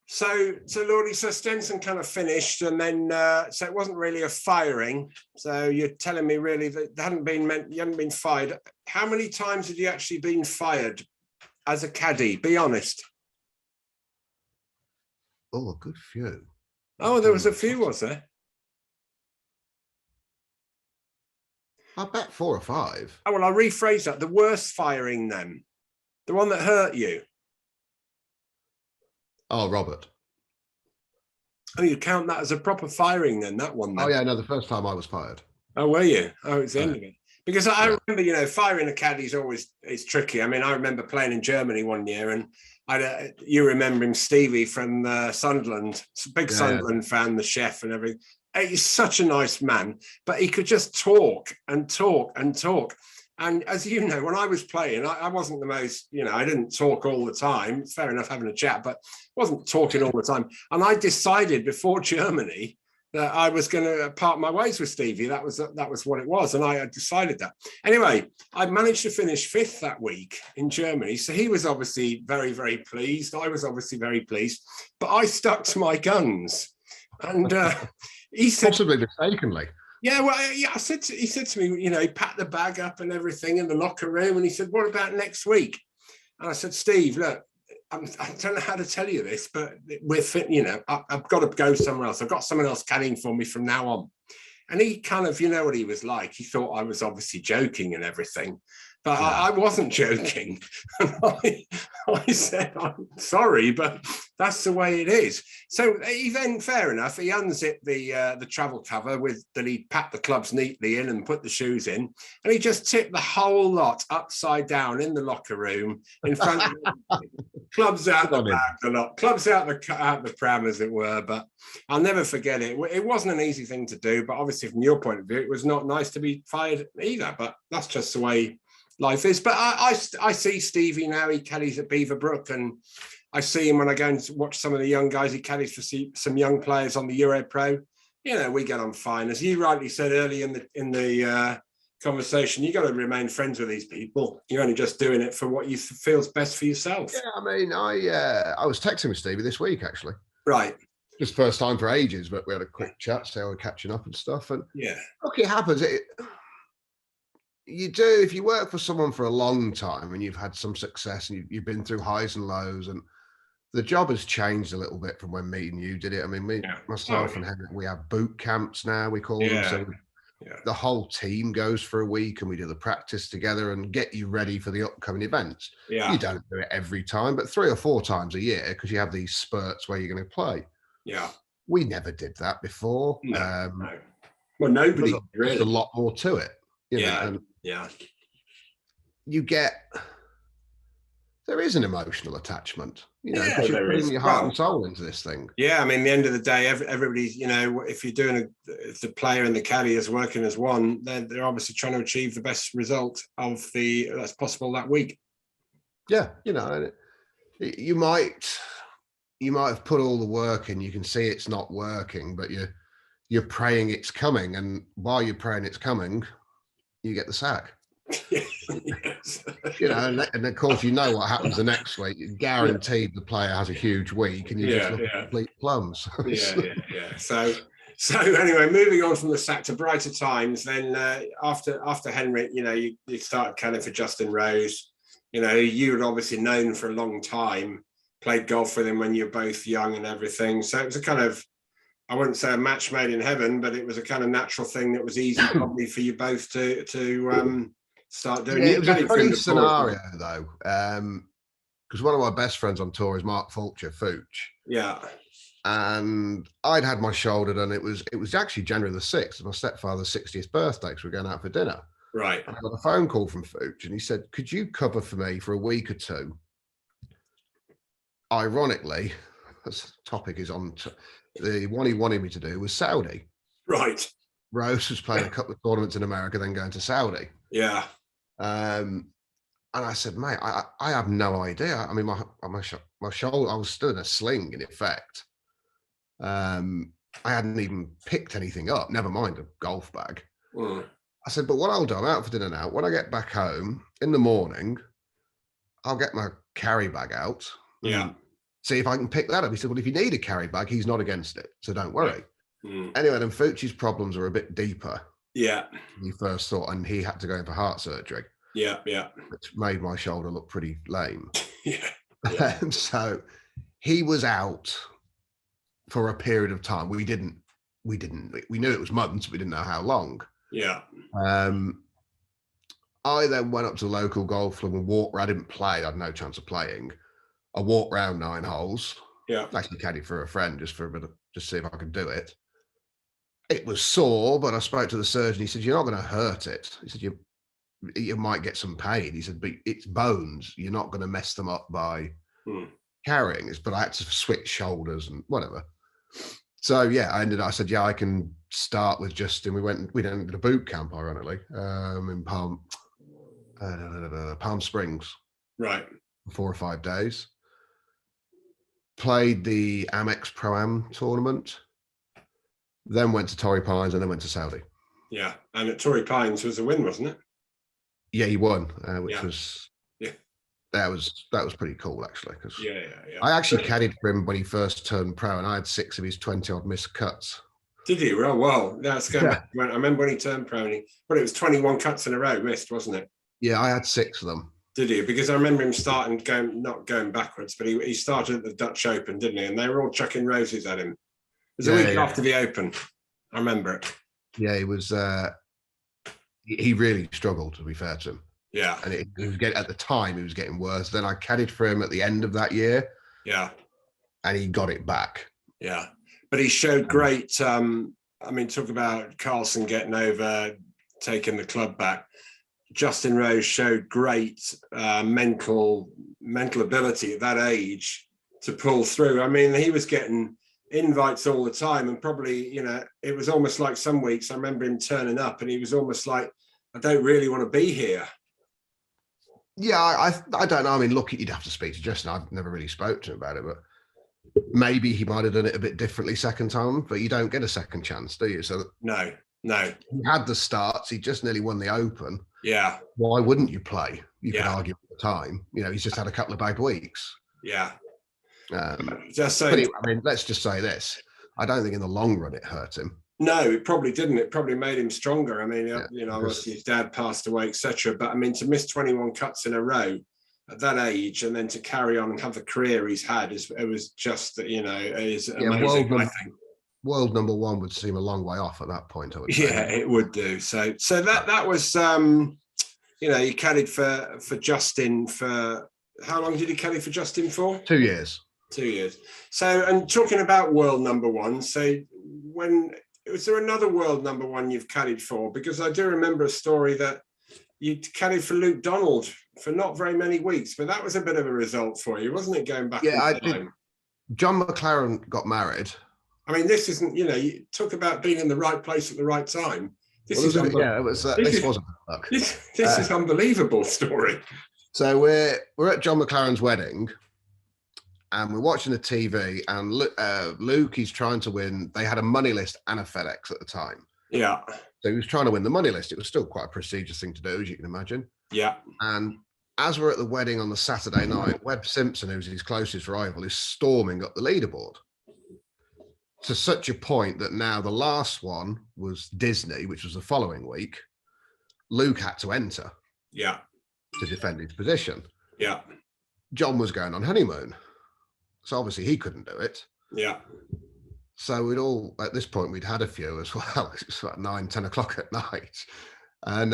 So Lordy, so Stenson kind of finished, and then so it wasn't really a firing. So you're telling me really that you hadn't been fired. How many times had you actually been fired as a caddy? Be honest. Oh, a good few. Oh, there was a few, was there? I bet 4 or 5. Oh, well, I'll rephrase that. The worst firing then. The one that hurt you. Oh, Robert. Oh, you count that as a proper firing then, that one then? Oh, yeah, no, the first time I was fired. Oh, were you? Oh, it's the end of it. Because I remember, firing a caddy is tricky. I mean, I remember playing in Germany one year, and you remember him, Stevie from Sunderland, big Sunderland fan, the chef and everything. He's such a nice man, but he could just talk and talk and talk. And as you know, when I was playing, I wasn't the most, I didn't talk all the time. It's fair enough having a chat, but wasn't talking all the time. And I decided before Germany that I was going to part my ways with Stevie. That was what it was. And I had decided that. Anyway, I managed to finish 5th that week in Germany. So he was obviously very, very pleased. I was obviously very pleased. But I stuck to my guns. And he said... Possibly mistakenly. Yeah, well, he said to me, he packed the bag up and everything in the locker room, and he said, "What about next week?" And I said, "Steve, look, I don't know how to tell you this, but we're fit. I've got to go somewhere else. I've got someone else caddying for me from now on." And he kind of, what he was like. He thought I was obviously joking and everything, but I wasn't joking. And I said, "I'm sorry, but that's the way it is." So he then, fair enough, he unzipped the travel cover that he packed the clubs neatly in and put the shoes in, and he just tipped the whole lot upside down in the locker room in front of clubs out the back, a lot, clubs out the pram, as it were. But I'll never forget it. It wasn't an easy thing to do, but obviously from your point of view, it was not nice to be fired either. But that's just the way life is. But I see Stevie now. He caddies at Beaverbrook, and I see him when I go and watch some of the young guys. He caddies for some young players on the Euro Pro. We get on fine. As you rightly said early in the conversation, you got to remain friends with these people. You're only just doing it for what you feels best for yourself. Yeah, I mean, I was texting with Stevie this week, actually. Right. Just first time for ages, but we had a quick chat, so we're catching up and stuff. And yeah, look, it happens. You do. If you work for someone for a long time and you've had some success and you've been through highs and lows, and the job has changed a little bit from when me and you did it. I mean, myself and Henrik, we have boot camps now, we call them. So the whole team goes for a week and we do the practice together and get you ready for the upcoming events. Yeah. You don't do it every time, but 3 or 4 times a year because you have these spurts where you're going to play. Yeah. We never did that before. No. Well, nobody really. There's a lot more to it. You know, and you get, there is an emotional attachment, you know, because you're putting your heart and soul into this thing. Yeah, I mean, at the end of the day, everybody's, you know, if you're doing if the player and the caddy is working as one, then they're obviously trying to achieve the best result that's possible that week. Yeah, you know, you might have put all the work in, you can see it's not working, but you're praying it's coming, and while you're praying it's coming, you get the sack. Yes. You know, and of course you know what happens the next week. Guaranteed the player has a huge week, and you just look at complete plums. So anyway, moving on from the sack to brighter times. Then after Henrik, you know, you started caddying for Justin Rose. You know, you had obviously known for a long time, played golf with him when you were both young and everything. So it was a kind of, I wouldn't say a match made in heaven, but it was a kind of natural thing that was easy probably for you both to start doing. Yeah, it was a funny scenario though, because one of my best friends on tour is Mark Fulcher, Fooch. Yeah. And I'd had my shoulder done. It was actually January the 6th, my stepfather's 60th birthday, because we're going out for dinner. Right. And I got a phone call from Fooch, and he said, "Could you cover for me for a week or two?" Ironically, this topic is on the one he wanted me to do was Saudi. Right. Rose was playing a couple of tournaments in America, then going to Saudi. Yeah. And I said, "Mate, I have no idea. I mean, my shoulder, I was still in a sling in effect. I hadn't even picked anything up, never mind a golf bag." I said, "But what I'll do, I'm out for dinner now. When I get back home in the morning, I'll get my carry bag out. Yeah. See if I can pick that up." He said, "Well, if you need a carry bag, he's not against it, so don't worry." Anyway, then Fucci's problems are a bit deeper. Yeah. He first thought, and he had to go in for heart surgery. Yeah. Which made my shoulder look pretty lame. Yeah. So he was out for a period of time. We knew it was months, we didn't know how long. Yeah. I then went up to the local golf club and walked. I didn't play. I had no chance of playing. I walked around 9 holes. Yeah. Actually caddied for a friend just for a bit of, just see if I could do it. It was sore, but I spoke to the surgeon. He said, "You're not going to hurt it." He said, you might get some pain. He said, "But it's bones. You're not going to mess them up by carrying it." But I had to switch shoulders and whatever. So yeah, I said, "Yeah, I can start with Justin." We did a boot camp, ironically, in Palm Springs. Right. 4 or 5 days. Played the Amex Pro-Am tournament. Then went to Torrey Pines and then went to Saudi. Yeah. And at Torrey Pines was a win, wasn't it? Yeah, he won, which was that was pretty cool actually. Because I actually caddied for him when he first turned pro, and I had 6 of his 20-odd missed cuts. Did you? Well, that's going back. I remember when he turned pro, and it was 21 cuts in a row missed, wasn't it? Yeah, I had 6 of them. Did you? Because I remember him not going backwards, but he started at the Dutch Open, didn't he? And they were all chucking roses at him. It was a week after the Open. I remember it. Yeah, he was. He really struggled, to be fair to him. Yeah. And he was at the time, he was getting worse. Then I caddied for him at the end of that year. Yeah. And he got it back. Yeah. But he showed great, I mean, talk about Karlsson getting over, taking the club back. Justin Rose showed great mental ability at that age to pull through. I mean, he was getting invites all the time, and probably, you know, it was almost like some weeks I remember him turning up and he was almost like, "I don't really want to be here." Yeah, I don't know. I mean, look, you'd have to speak to Justin. I've never really spoke to him about it, but maybe he might have done it a bit differently second time, but you don't get a second chance, do you? So no. He had the starts. He just nearly won the Open. Yeah. Why wouldn't you play? You could argue at the time. You know, he's just had a couple of bad weeks. Yeah. Just so, I mean, let's just say this. I don't think in the long run it hurt him. No, it probably didn't. It probably made him stronger. I mean, obviously his dad passed away, etc. But I mean, to miss 21 cuts in a row at that age, and then to carry on and have the career he's had, it was just, is amazing. I think world number one would seem a long way off at that point, I would say. Yeah, it would do. So that was, you caddied for Justin for, how long did he caddy for Justin for? 2 years. 2 years. So, and talking about world number one, so was there another world number one you've caddied for? Because I do remember a story that you caddied for Luke Donald for not very many weeks, but that was a bit of a result for you, wasn't it, going back? Yeah, I did. John McLaren got married. I mean, this isn't, you talk about being in the right place at the right time. This wasn't luck. This is unbelievable story. So we're at John McLaren's wedding, and we're watching the TV, and Luke, he's trying to win. They had a money list and a Fedex at the time. Yeah. So he was trying to win the money list. It was still quite a prestigious thing to do, as you can imagine. Yeah. And as we're at the wedding on the Saturday night, Webb Simpson, who's his closest rival, is storming up the leaderboard to such a point that now the last one was Disney, which was the following week. Luke had to enter. Yeah. To defend his position. Yeah. John was going on honeymoon. So obviously he couldn't do it. Yeah. So at this point, we'd had a few as well. It was about 9, 10 o'clock at night. And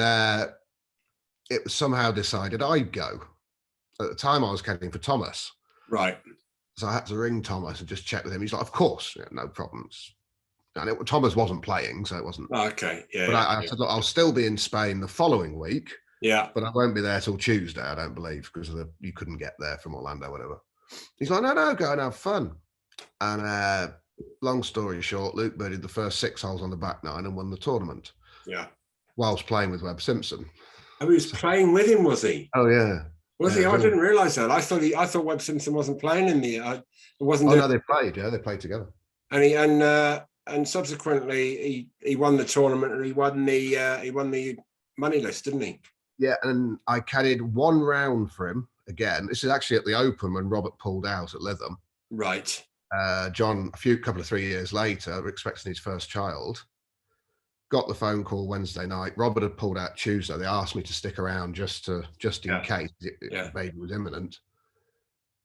it was somehow decided I'd go. At the time I was caddying for Thomas. Right. So I had to ring Thomas and just check with him. He's like, of course, no problems. And Thomas wasn't playing, so it wasn't. Oh, okay. Yeah. But I said, look, I'll still be in Spain the following week. Yeah. But I won't be there till Tuesday, I don't believe, because you couldn't get there from Orlando, whatever. He's like, no, go and have fun. And long story short, Luke birdied the first 6 holes on the back nine and won the tournament. Yeah. Whilst playing with Webb Simpson. Oh, he was playing with him, was he? Oh, yeah. Was he? I didn't realise that. I thought Webb Simpson wasn't playing in the. It wasn't. Oh no, they played. Yeah, they played together. And subsequently he won the tournament and he won the money list, didn't he? Yeah, and I caddied 1 round for him again. This is actually at the Open when Robert pulled out at Lytham. Right. John, couple of 3 years later, expecting his first child. Got the phone call Wednesday night. Robert had pulled out Tuesday. They asked me to stick around just in case baby was imminent.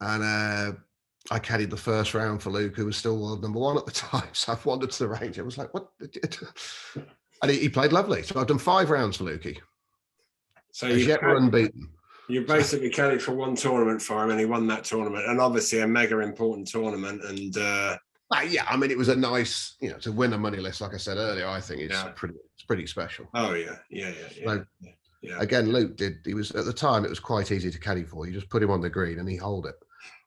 And I caddied the first round for Luke, who was still world number one at the time. So I wandered to the range. I was like, what? And he played lovely. So I've done 5 rounds for Lukey. So we're unbeaten. You basically caddied for 1 tournament for him and he won that tournament. And obviously a mega important tournament. And yeah, I mean, it was a nice, to win a money list, like I said earlier, I think it's pretty special. Oh, yeah. So, again, Luke he was, at the time, it was quite easy to caddy for. You just put him on the green and he hold it.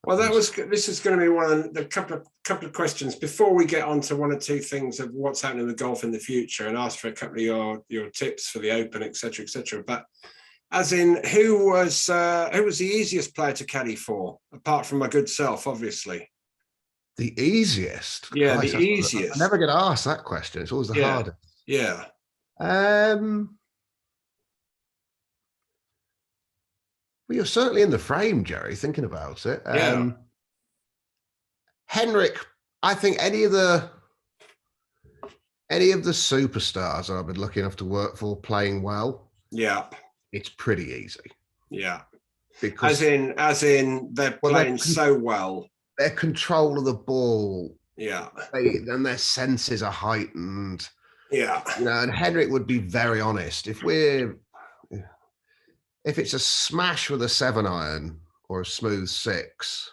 Well, this is going to be one of the couple of questions before we get on to 1 or 2 things of what's happening with golf in the future and ask for a couple of your tips for the Open, etc., etc. But as in, who was the easiest player to caddy for, apart from my good self, obviously? The easiest? Yeah, Christ, the easiest. I never get asked that question. It's always the hardest. Yeah. Well, you're certainly in the frame, Jerry, thinking about it. Henrik, I think any of the superstars that I've been lucky enough to work for playing well. Yeah. It's pretty easy. Yeah. Because as in they're playing so well. Their control of the ball. Yeah. And their senses are heightened. Yeah. And Henrik would be very honest. If it's a smash with a 7-iron or a smooth 6,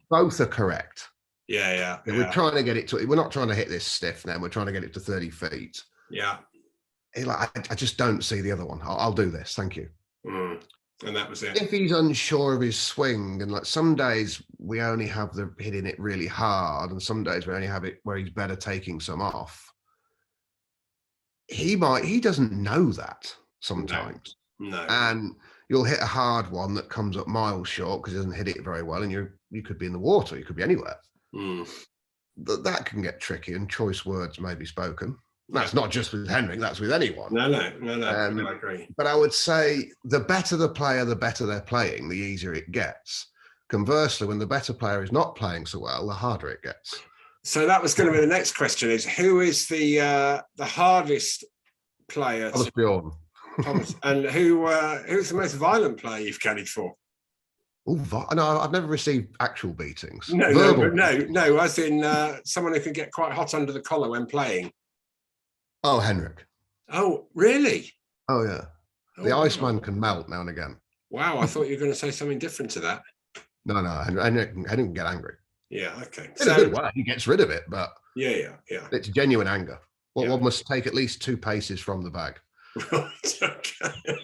both are correct. Yeah. We're trying to get it to. We're not trying to hit this stiff now. We're trying to get it to 30 feet. Yeah. I just don't see the other one. I'll do this. Thank you. And that was it. If he's unsure of his swing, and some days we only have the hitting it really hard, and some days we only have it where he's better taking some off. He doesn't know that sometimes. No. And you'll hit a hard one that comes up miles short because he doesn't hit it very well, and you could be in the water, you could be anywhere. That can get tricky, and choice words may be spoken. That's not just with Henrik, that's with anyone. No, I agree. But I would say the better the player, the better they're playing, the easier it gets. Conversely, when the better player is not playing so well, the harder it gets. So that was going to be the next question: is who is the hardest player? Thomas Bjorn. Thomas, and who's the most violent player you've caddied for? Oh, no, I've never received actual beatings. No, no. As in someone who can get quite hot under the collar when playing. Oh, Henrik. Oh, really? Oh, yeah. The Iceman can melt now and again. Wow, I thought you were going to say something different to that. No, Henrik can get angry. Yeah, okay. In a good way, he gets rid of it, but yeah. It's genuine anger. Well, one must take at least 2 paces from the bag. Right, okay.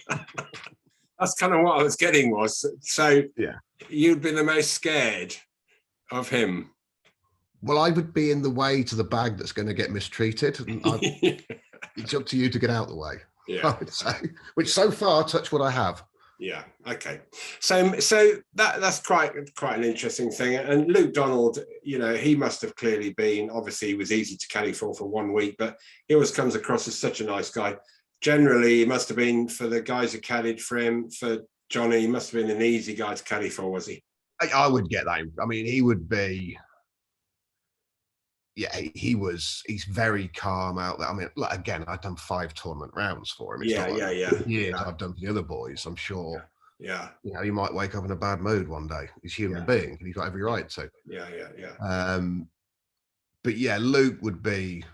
That's kind of what I was getting was. So yeah, you'd be the most scared of him. Well, I would be in the way to the bag that's going to get mistreated. It's up to you to get out of the way. Yeah. I would say, which so far, touch what I have. Yeah. Okay. So that's quite an interesting thing. And Luke Donald, he must have clearly been. Obviously, he was easy to caddy for 1 week, but he always comes across as such a nice guy. Generally, he must have been, for the guys who caddied for him, for Johnny, he must have been an easy guy to caddy for, was he? I would get that. I mean, he would be. Yeah, he's very calm out there. I mean, again, I've done 5 tournament rounds for him. It's yeah. I've done for the other boys. I'm sure. Yeah. He might wake up in a bad mood one day. He's a human being, and he's got every right to. Yeah. But yeah, Luke would be.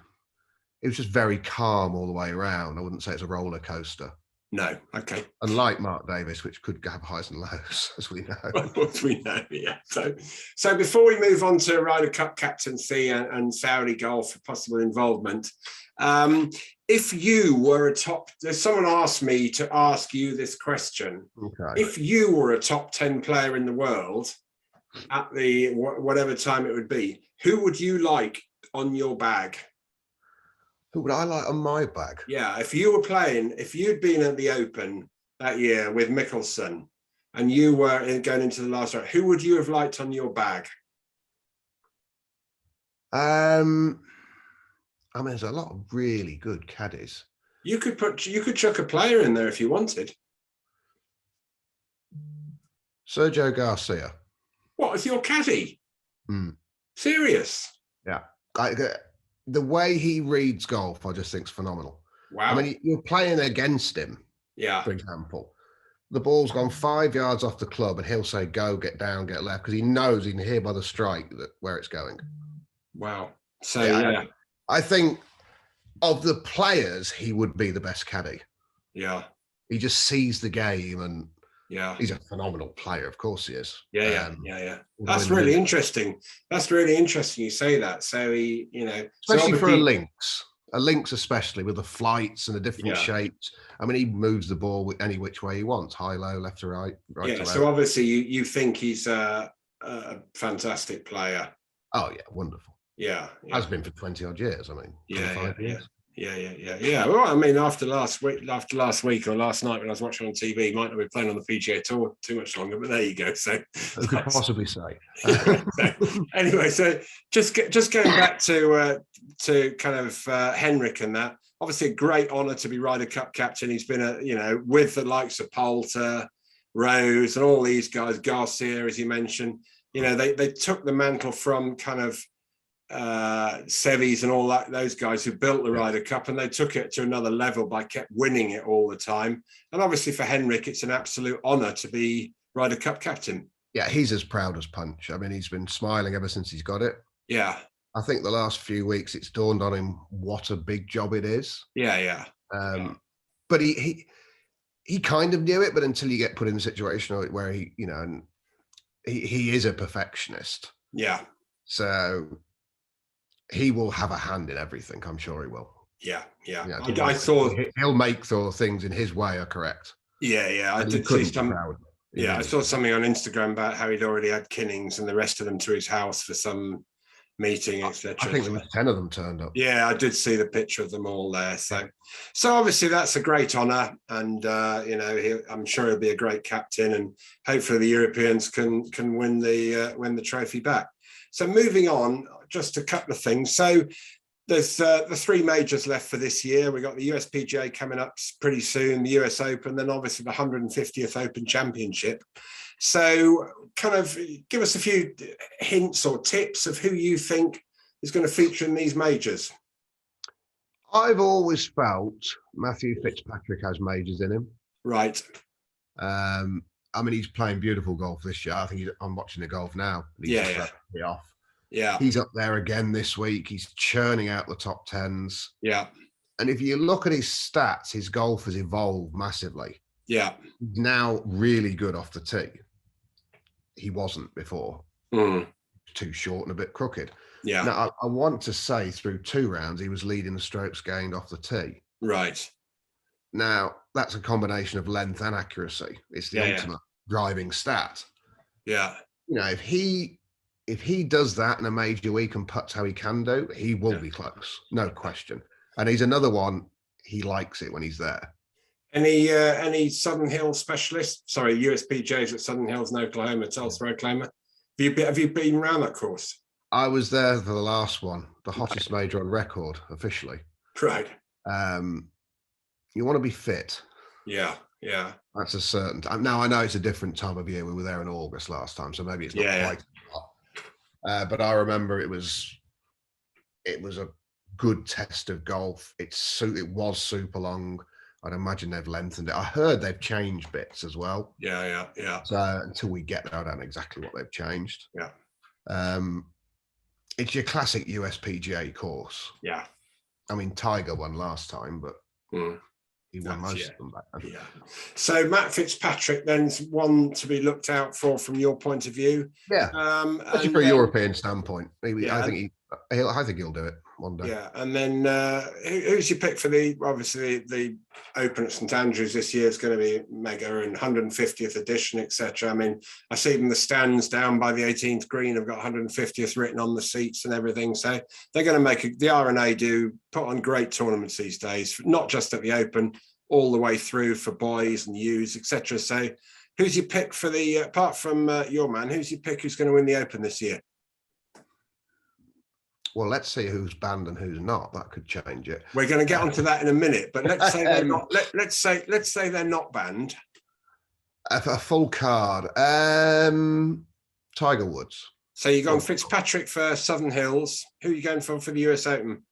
It was just very calm all the way around. I wouldn't say it's a roller coaster. No. Okay. Unlike Mark Davis, which could have highs and lows, as we know. As we know, yeah. So before we move on to Ryder Cup captaincy and Saudi golf for possible involvement, if you were someone asked me to ask you this question. Okay. If you were a top 10 player in the world at the whatever time it would be, who would you like on your bag? Who would I like on my bag? Yeah, if you'd been at the Open that year with Mickelson and you were going into the last round, who would you have liked on your bag? I mean, there's a lot of really good caddies. You could chuck a player in there if you wanted. Sergio Garcia. What, as your caddy? Serious? Yeah. The way he reads golf, I just think is phenomenal. Wow. I mean, you're playing against him. Yeah. For example, the ball's gone 5 yards off the club and he'll say, go, get down, get left, because he knows he can hear by the strike where it's going. Wow. So, yeah. I think of the players, he would be the best caddy. Yeah. He just sees the game and he's a phenomenal player. Of course he is. Yeah. That's really interesting. That's really interesting you say that. So he, especially for a links especially with the flights and the different shapes. I mean, he moves the ball any which way he wants, high, low, left to right, right to left. So obviously you think he's a fantastic player. Oh yeah, wonderful. Yeah. Has been for 20 odd years. I mean, 25 years. Yeah. Well, I mean, after last week or last night when I was watching on TV, he might not be playing on the PGA Tour too much longer, but there you go. So who could possibly say? Anyway, so just going back to kind of Henrik and that. Obviously, a great honour to be Ryder Cup captain. He's been with the likes of Poulter, Rose, and all these guys, Garcia, as you mentioned. They took the mantle from kind of Sevis and all those guys who built the Ryder Cup, and they took it to another level by kept winning it all the time. And obviously for Henrik, it's an absolute honour to be Ryder Cup captain. Yeah, he's as proud as punch. I mean, he's been smiling ever since he's got it. Yeah. I think the last few weeks it's dawned on him what a big job it is. Yeah. But he kind of knew it, but until you get put in a situation where he is a perfectionist. Yeah. So he will have a hand in everything. I'm sure he will. Yeah. I saw he'll make things in his way are correct. Yeah. I did see some. Yeah, I saw something on Instagram about how he'd already had Kinnings and the rest of them to his house for some meeting, etc. I think there was 10 of them turned up. Yeah, I did see the picture of them all there. So obviously that's a great honour, and I'm sure he'll be a great captain, and hopefully the Europeans can win the trophy back. So moving on, just a couple of things. So there's the 3 majors left for this year. We've got the US PGA coming up pretty soon, the US Open, then obviously the 150th Open Championship. So kind of give us a few hints or tips of who you think is going to feature in these majors? I've always felt Matthew Fitzpatrick has majors in him. Right. I mean, he's playing beautiful golf this year. I think I'm watching the golf now. Yeah. Off. Yeah. He's up there again this week. He's churning out the top tens. Yeah. And if you look at his stats, his golf has evolved massively. Yeah. He's now really good off the tee. He wasn't before. Too short and a bit crooked. Yeah. Now, I want to say through 2 rounds, he was leading the strokes gained off the tee. Right. Now, that's a combination of length and accuracy. It's the ultimate driving stat. Yeah. You know, if he does that in a major week and puts how he can do, he will be close. No question. And he's another one, he likes it when he's there. Any Southern Hills specialists? Sorry, USPJs at Southern Hills in Oklahoma, Tulsa, Oklahoma. Have you been around that course? I was there for the last one, the hottest major on record, officially. Right. You want to be fit. Yeah. That's a certain time. Now, I know it's a different time of year. We were there in August last time, so maybe it's not quite hot. But I remember it was a good test of golf. It was super long. I'd imagine they've lengthened it. I heard they've changed bits as well. Yeah. So until we get there, I don't know exactly what they've changed. Yeah. It's your classic USPGA course. Yeah. I mean, Tiger won last time, but he won most of them back then. Yeah. So Matt Fitzpatrick then's one to be looked out for from your point of view. Yeah. Especially from a European standpoint. I think he'll do it one day. Yeah. And then who's your pick for obviously the Open at St Andrews this year is going to be mega and 150th edition, etc. I mean, I see even the stands down by the 18th green have got 150th written on the seats and everything. So they're going to make the R&A do put on great tournaments these days, not just at the Open, all the way through for boys and youths, etc. So who's your pick for apart from your man, who's your pick who's going to win the Open this year? Well, let's see who's banned and who's not. That could change it. We're going to get onto that in a minute, but let's say they're not. Let's say they're not banned. A full card. Tiger Woods. So you're going Fitzpatrick for Southern Hills. Who are you going for the US Open?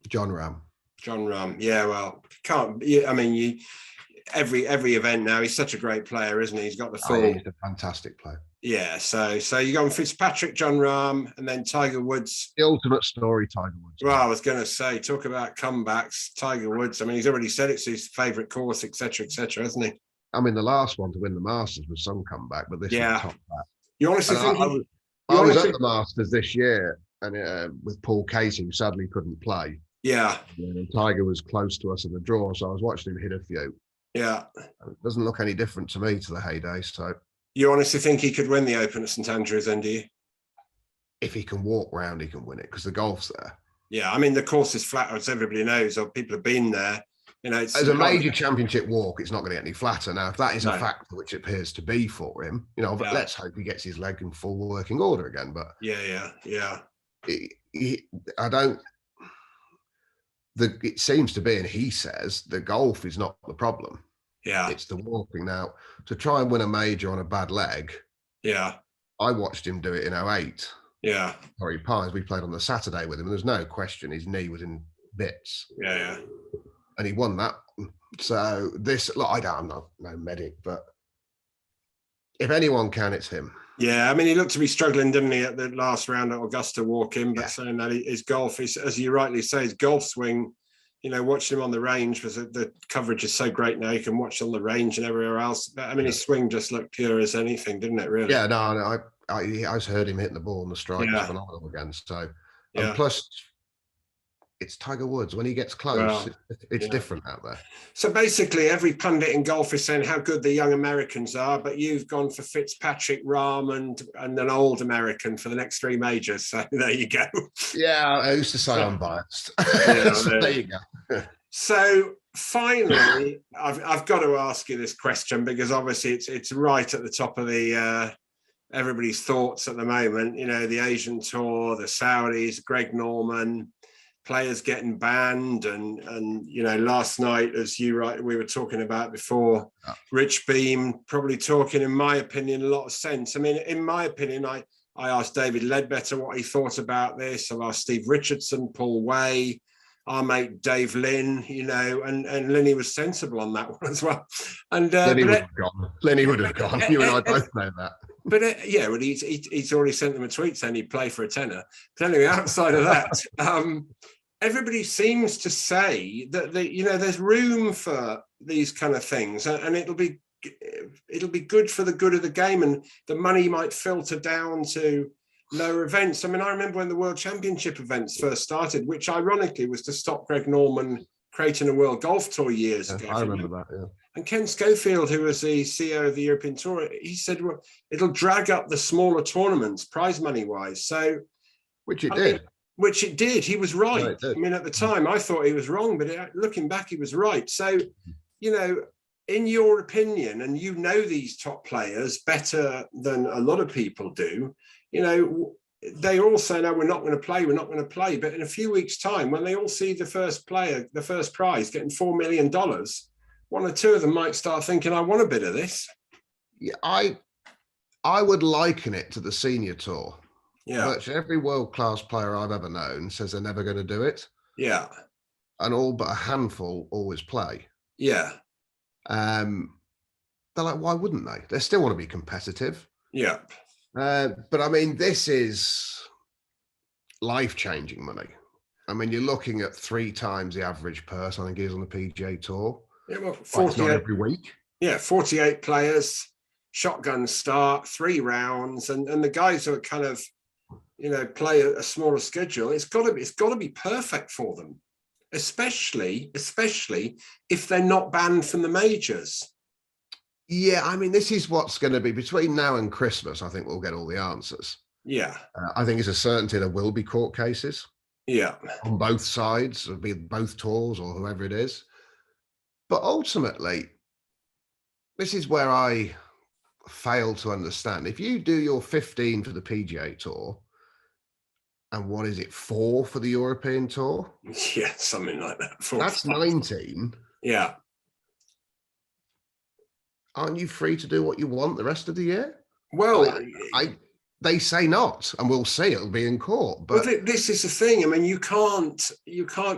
John Rahm. John Rahm. Yeah, well, can't. I mean, every event now. He's such a great player, isn't he? He's got the full. He's a fantastic player. Yeah, so you're going Fitzpatrick, John Rahm, and then Tiger Woods. The ultimate story, Tiger Woods. Well, I was going to say, talk about comebacks, Tiger Woods. I mean, he's already said it's his favourite course, etc., hasn't he? I mean, the last one to win the Masters was some comeback, but this one topped that. You honestly think I was at the Masters this year, and with Paul Casey, who sadly couldn't play. Yeah. And Tiger was close to us in the draw, so I was watching him hit a few. Yeah. It doesn't look any different to me to the heyday, so. You honestly think he could win the Open at St Andrews, then, do you? If he can walk round, he can win it because the golf's there. Yeah, I mean, the course is flat, as everybody knows, or people have been there. You know, as a major championship walk, it's not going to get any flatter. Now, if that is a factor, which it appears to be for him, but let's hope he gets his leg in full working order again. But it seems to be, and he says, the golf is not the problem. Yeah. It's the walking. Now, to try and win a major on a bad leg. Yeah. I watched him do it in 2008. Yeah. Torrey Pines, we played on the Saturday with him. And there's no question his knee was in bits. Yeah. And he won that. So I'm not no medic, but if anyone can, it's him. Yeah, I mean, he looked to be struggling, didn't he, at the last round at Augusta walking, but saying that his golf is, as you rightly say, his golf swing, watching him on the range, because the coverage is so great now, you can watch on the range and everywhere else. But, I mean, his swing just looked pure as anything, didn't it, really? Yeah, no, I heard him hitting the ball on the strike was phenomenal again. So, and plus, it's Tiger Woods. When he gets close, it's different out there. So basically, every pundit in golf is saying how good the young Americans are, but you've gone for Fitzpatrick, Rahm, and an old American for the next 3 majors. So there you go. Yeah, I used to say I'm biased. So there you go. So finally, I've got to ask you this question because obviously it's right at the top of the everybody's thoughts at the moment. The Asian Tour, the Saudis, Greg Norman. Players getting banned and last night, as we were talking about before, Rich Beam probably talking, in my opinion, a lot of sense. I mean, in my opinion, I asked David Ledbetter what he thought about this. I've asked Steve Richardson, Paul Way, our mate Dave Lynn, you know, and Linny was sensible on that one as well. And Linny would have gone. Linny would have gone. You and I both know that. But yeah, well, he's already sent them a tweet saying he'd play for a tenner. But anyway, outside of that, everybody seems to say that there's room for these kind of things, and it'll be good for the good of the game, and the money might filter down to lower events. I mean, I remember when the World Championship events first started, which ironically was to stop Greg Norman creating a World Golf Tour years ago. I remember that, yeah. And Ken Schofield, who was the CEO of the European Tour, he said, well, it'll drag up the smaller tournaments, prize money-wise. So, which it did. Which it did. He was right. Yeah, I mean, at the time, I thought he was wrong, but looking back, he was right. So, you know, in your opinion, and you know these top players better than a lot of people do, you know, they all say, no, we're not going to play, we're not going to play. But in a few weeks' time, when they all see the first player, the first prize getting $4 million, one or two of them might start thinking, I want a bit of this. Yeah, I would liken it to the senior tour. Yeah. Virtually every world-class player I've ever known says they're never going to do it. Yeah. And all but a handful always play. Yeah. They're like, why wouldn't they? They still want to be competitive. Yeah. But I mean, this is life-changing money. I mean, you're looking at 3 times the average purse, I think, is on the PGA Tour. Yeah, well, 48 not every week. Yeah, 48 players, shotgun start, 3 rounds, and the guys who are kind of, you know, play a smaller schedule. It's got to be perfect for them, especially if they're not banned from the majors. Yeah, I mean, this is what's going to be between now and Christmas. I think we'll get all the answers. Yeah, I think it's a certainty there will be court cases. Yeah, on both sides, it'll be both tours or whoever it is. But ultimately, this is where I fail to understand. If you do your 15 for the PGA Tour, and what is it, 4 for the European Tour? Yeah, something like that. 4, That's 19. Yeah. Aren't you free to do what you want the rest of the year? Well, they say not, and we'll see. It'll be in court. But this is the thing. I mean, you can't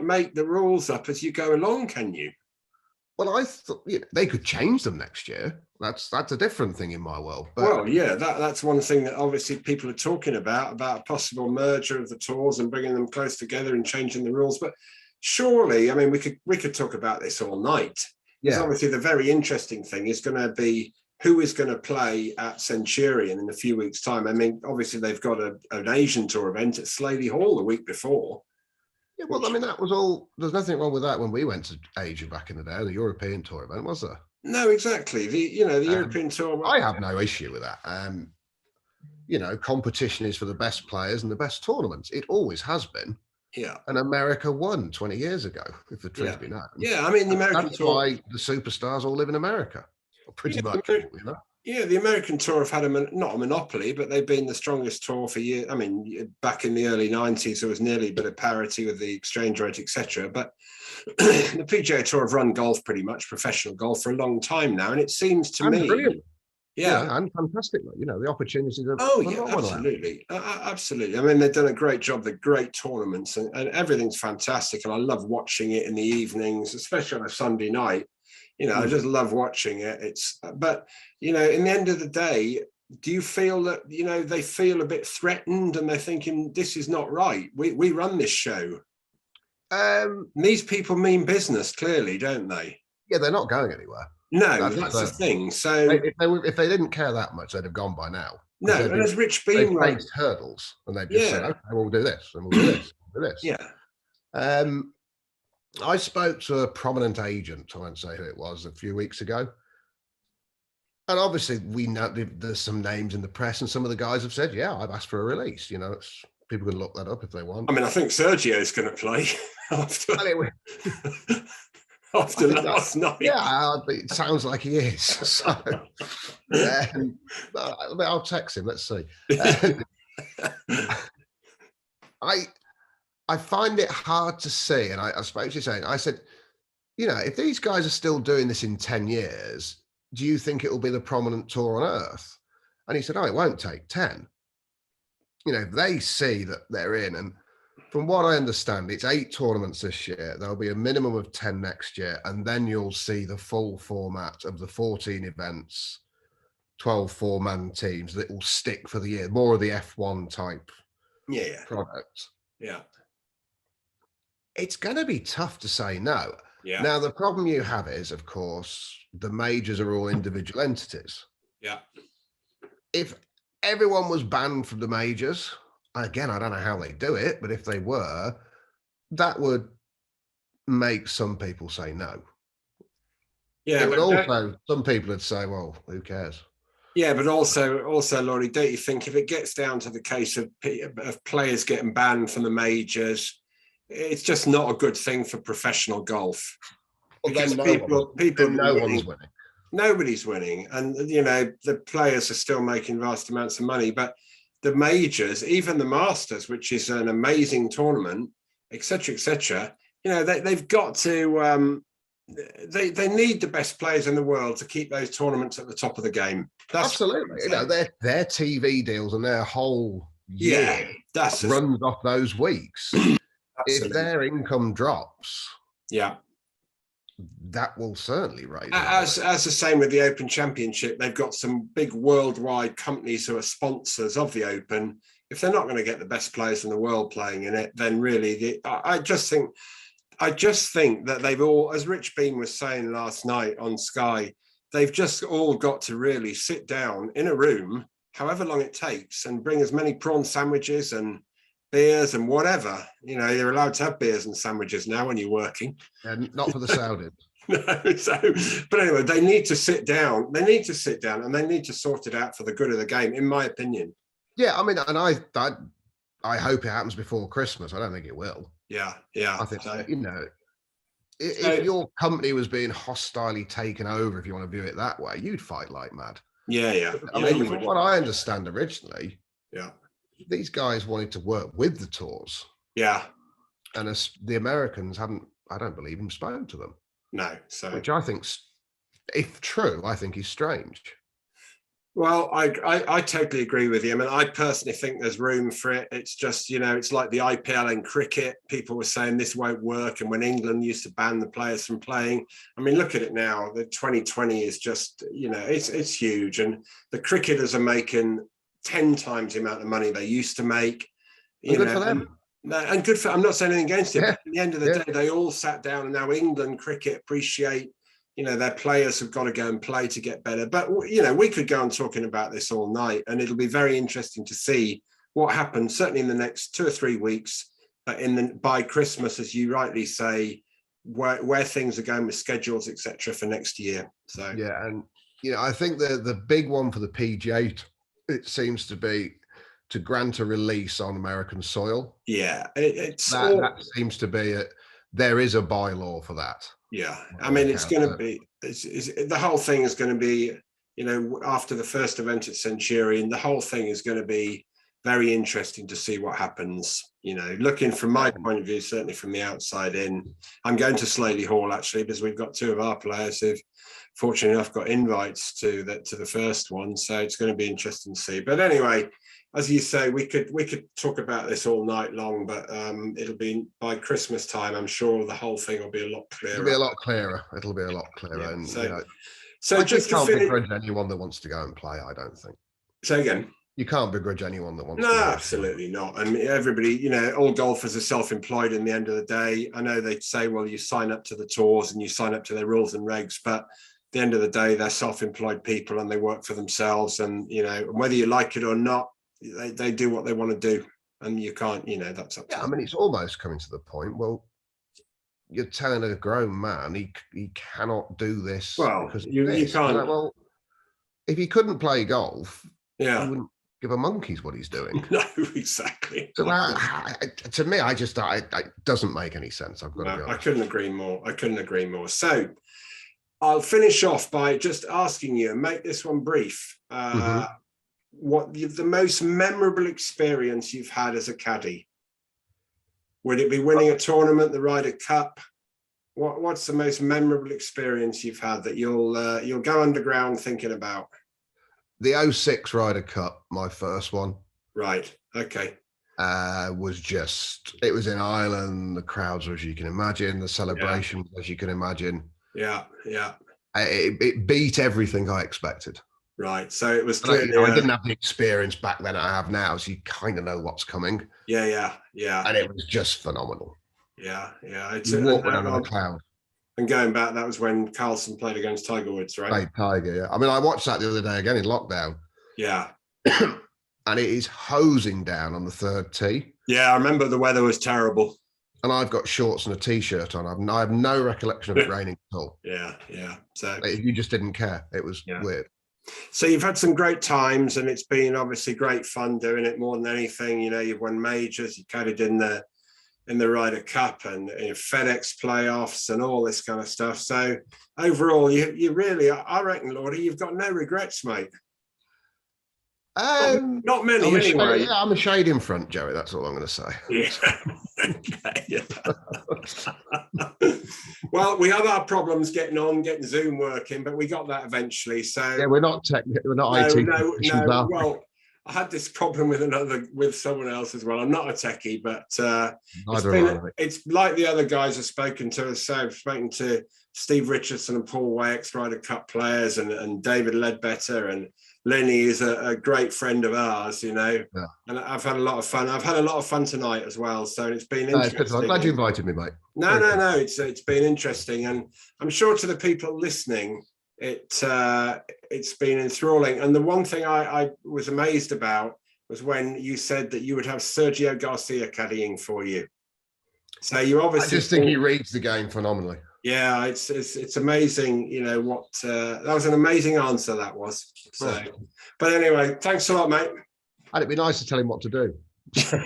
make the rules up as you go along, can you? Well, I thought they could change them next year. That's a different thing in my world. But, well, yeah, that's one thing that obviously people are talking about a possible merger of the tours and bringing them close together and changing the rules. But surely, I mean, we could talk about this all night. Yeah. Obviously, the very interesting thing is going to be who is going to play at Centurion in a few weeks' time. I mean, obviously, they've got an Asian Tour event at Slaley Hall the week before. Yeah, well, I mean, that was all. There's nothing wrong with that when we went to Asia back in the day, the European Tour event, was there? No, exactly. The European Tour. I have no issue with that. Competition is for the best players and the best tournaments. It always has been. Yeah. And America won 20 years ago, if the truth be known. Yeah, I mean, the American That's Tour. why the superstars all live in America, pretty much. Yeah, the American Tour have had not a monopoly, but they've been the strongest tour for years. I mean, back in the early 90s, there was nearly a bit of parity with the exchange rate, etc. But the PGA Tour have run golf pretty much, professional golf, for a long time now. And it seems to me... Brilliant. Yeah, and fantastically, the opportunities are absolutely. Absolutely. I mean, they've done a great job. They're great tournaments and everything's fantastic. And I love watching it in the evenings, especially on a Sunday night. I just love watching it. But in the end of the day, do you feel that, they feel a bit threatened and they're thinking, this is not right. We run this show. These people mean business, clearly, don't they? Yeah, they're not going anywhere. No, that's the thing. So if they didn't care that much, they'd have gone by now. No, and as Rich Beam faced hurdles, and they've just said, "Okay, we'll do this, and we'll do this, we'll do this." Yeah. I spoke to a prominent agent. I won't say who it was a few weeks ago, and obviously we know there's some names in the press, and some of the guys have said, "Yeah, I've asked for a release." People can look that up if they want. I mean, I think Sergio's going to play after. After last night. Yeah, it sounds like he is. So, I'll text him. Let's see. I find it hard to see, and I spoke to you saying, I said, if these guys are still doing this in 10 years, do you think it will be the prominent tour on earth? And he said, it won't take 10. they see that they're in, and from what I understand, it's 8 tournaments this year. There'll be a minimum of 10 next year, and then you'll see the full format of the 14 events, 12 4-man teams that will stick for the year, more of the F1 type product. Yeah. It's going to be tough to say no. Yeah. Now, the problem you have is, of course, the majors are all individual entities. Yeah. If everyone was banned from the majors, again, I don't know how they do it, but if they were, that would make some people say no. Yeah. It would also, some people would say, well, who cares? Yeah, but also, Lordy, don't you think if it gets down to the case of players getting banned from the majors, it's just not a good thing for professional golf? Because people no one's winning. Nobody's winning, and the players are still making vast amounts of money. But the majors, even the Masters, which is an amazing tournament, etc., they've got to. They need the best players in the world to keep those tournaments at the top of the game. Absolutely. Their TV deals and their whole year runs off those weeks. If their income drops, that will certainly raise it. As the same with the Open Championship, they've got some big worldwide companies who are sponsors of the Open. If they're not going to get the best players in the world playing in it, then really, I just think that they've all, as Rich Bean was saying last night on Sky, they've just all got to really sit down in a room, however long it takes, and bring as many prawn sandwiches and beers and whatever. You're allowed to have beers and sandwiches now when you're working. And not for the Saudis. No, but anyway, they need to sit down. They need to sit down and they need to sort it out for the good of the game, in my opinion. Yeah, I mean, and I hope it happens before Christmas. I don't think it will. Yeah. I think, if your company was being hostilely taken over, if you want to view it that way, you'd fight like mad. Yeah. I mean, from what I understand originally, yeah, these guys wanted to work with the tours. Yeah. And the Americans I don't believe him, spoken to them. No. So, which I think, if true, I think is strange. Well, I totally agree with you. I mean, I personally think there's room for it. It's just, it's like the IPL in cricket. People were saying this won't work. And when England used to ban the players from playing, I mean, look at it now. The 2020 is just, it's huge. And the cricketers are making 10 times the amount of money they used to make. Good for them. And good for, I'm not saying anything against it, Yeah. but at the end of the day, they all sat down, and now England cricket appreciate, their players have got to go and play to get better. But, we could go on talking about this all night, and it'll be very interesting to see what happens, certainly in the next 2 or 3 weeks, by Christmas, as you rightly say, where things are going with schedules, etc., for next year. So yeah, and I think the big one for the PGA, it seems to be to grant a release on American soil. Yeah, that seems to be it. There is a bylaw for that. Yeah, I mean, it's going to be the whole thing is going to be, after the first event at Centurion, the whole thing is going to be very interesting to see what happens. Looking from my point of view, certainly from the outside in, I'm going to Slaley Hall actually, because we've got 2 of our players who've, fortunately enough, got invites to the first one, so it's going to be interesting to see. But anyway, as you say, we could talk about this all night long, but it'll be by Christmas time. I'm sure the whole thing will be a lot clearer. It'll be a lot clearer. Yeah, and so I just can't begrudge anyone that wants to go and play. I don't think. Say again. You can't begrudge anyone that wants to. No, absolutely not. I mean, everybody, all golfers are self-employed in the end of the day. I know they say, well, you sign up to the tours and you sign up to their rules and regs, but at the end of the day, they're self-employed people and they work for themselves. And, whether you like it or not, they do what they want to do, and you can't, that's up to them. I mean, it's almost coming to the point. Well, you're telling a grown man he cannot do this. Well, you can't. Well, if he couldn't play golf, he wouldn't give a monkey's what he's doing. No, exactly. So to me, it doesn't make any sense. I've got to be honest. I couldn't agree more. So I'll finish off by just asking you, and make this one brief. What the most memorable experience you've had as a caddy? Would it be winning a tournament, the Ryder Cup? What's the most memorable experience you've had that you'll go underground thinking about? The 06 Ryder Cup, my first one. Right. Okay. Was just, it was in Ireland. The crowds were, as you can imagine, the celebration, as you can imagine. Yeah. It beat everything I expected. Right. So it was clearly. I didn't have the experience back then I have now, so you kind of know what's coming. Yeah. And it was just phenomenal. Yeah. You walk around on a cloud. And going back, that was when Karlsson played against Tiger Woods, right? Played Tiger, yeah. I mean, I watched that the other day again in lockdown. Yeah. And it is hosing down on the third tee. Yeah, I remember the weather was terrible. And I've got shorts and a t-shirt on. I have no recollection of it raining at all. Yeah. So you just didn't care. It was weird. So you've had some great times, and it's been obviously great fun doing it more than anything. You know, you've won majors, you caddied in the Ryder Cup and FedEx playoffs and all this kind of stuff. So overall, you really, I reckon, Lordy, you've got no regrets, mate. Not many, anyway. I'm a shade in front, Jerry. That's all I'm going to say. Yeah. Well, we have our problems getting Zoom working, but we got that eventually. So yeah, we're not technical. We're not IT. No. Well, I had this problem with someone else as well. I'm not a techie, but it's like the other guys I've spoken to. So I've spoken to Steve Richardson and Paul Way, ex-Ryder Cup players, and David Ledbetter, and Lenny is a great friend of ours, you know. Yeah. And I've had a lot of fun. I've had a lot of fun tonight as well. So it's been interesting. I'm glad you invited me, mate. No. It's been interesting, and I'm sure to the people listening, it's been enthralling. And the one thing I was amazed about was when you said that you would have Sergio Garcia caddying for you. So you obviously, I just think he reads the game phenomenally. Yeah, it's amazing. You know what? That was an amazing answer. That was. So, but anyway, thanks a lot, mate. And it'd be nice to tell him what to do. Yeah,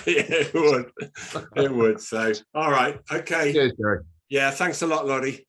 it would. So, all right, okay. Cheers, Jerry. Yeah, thanks a lot, Lordy.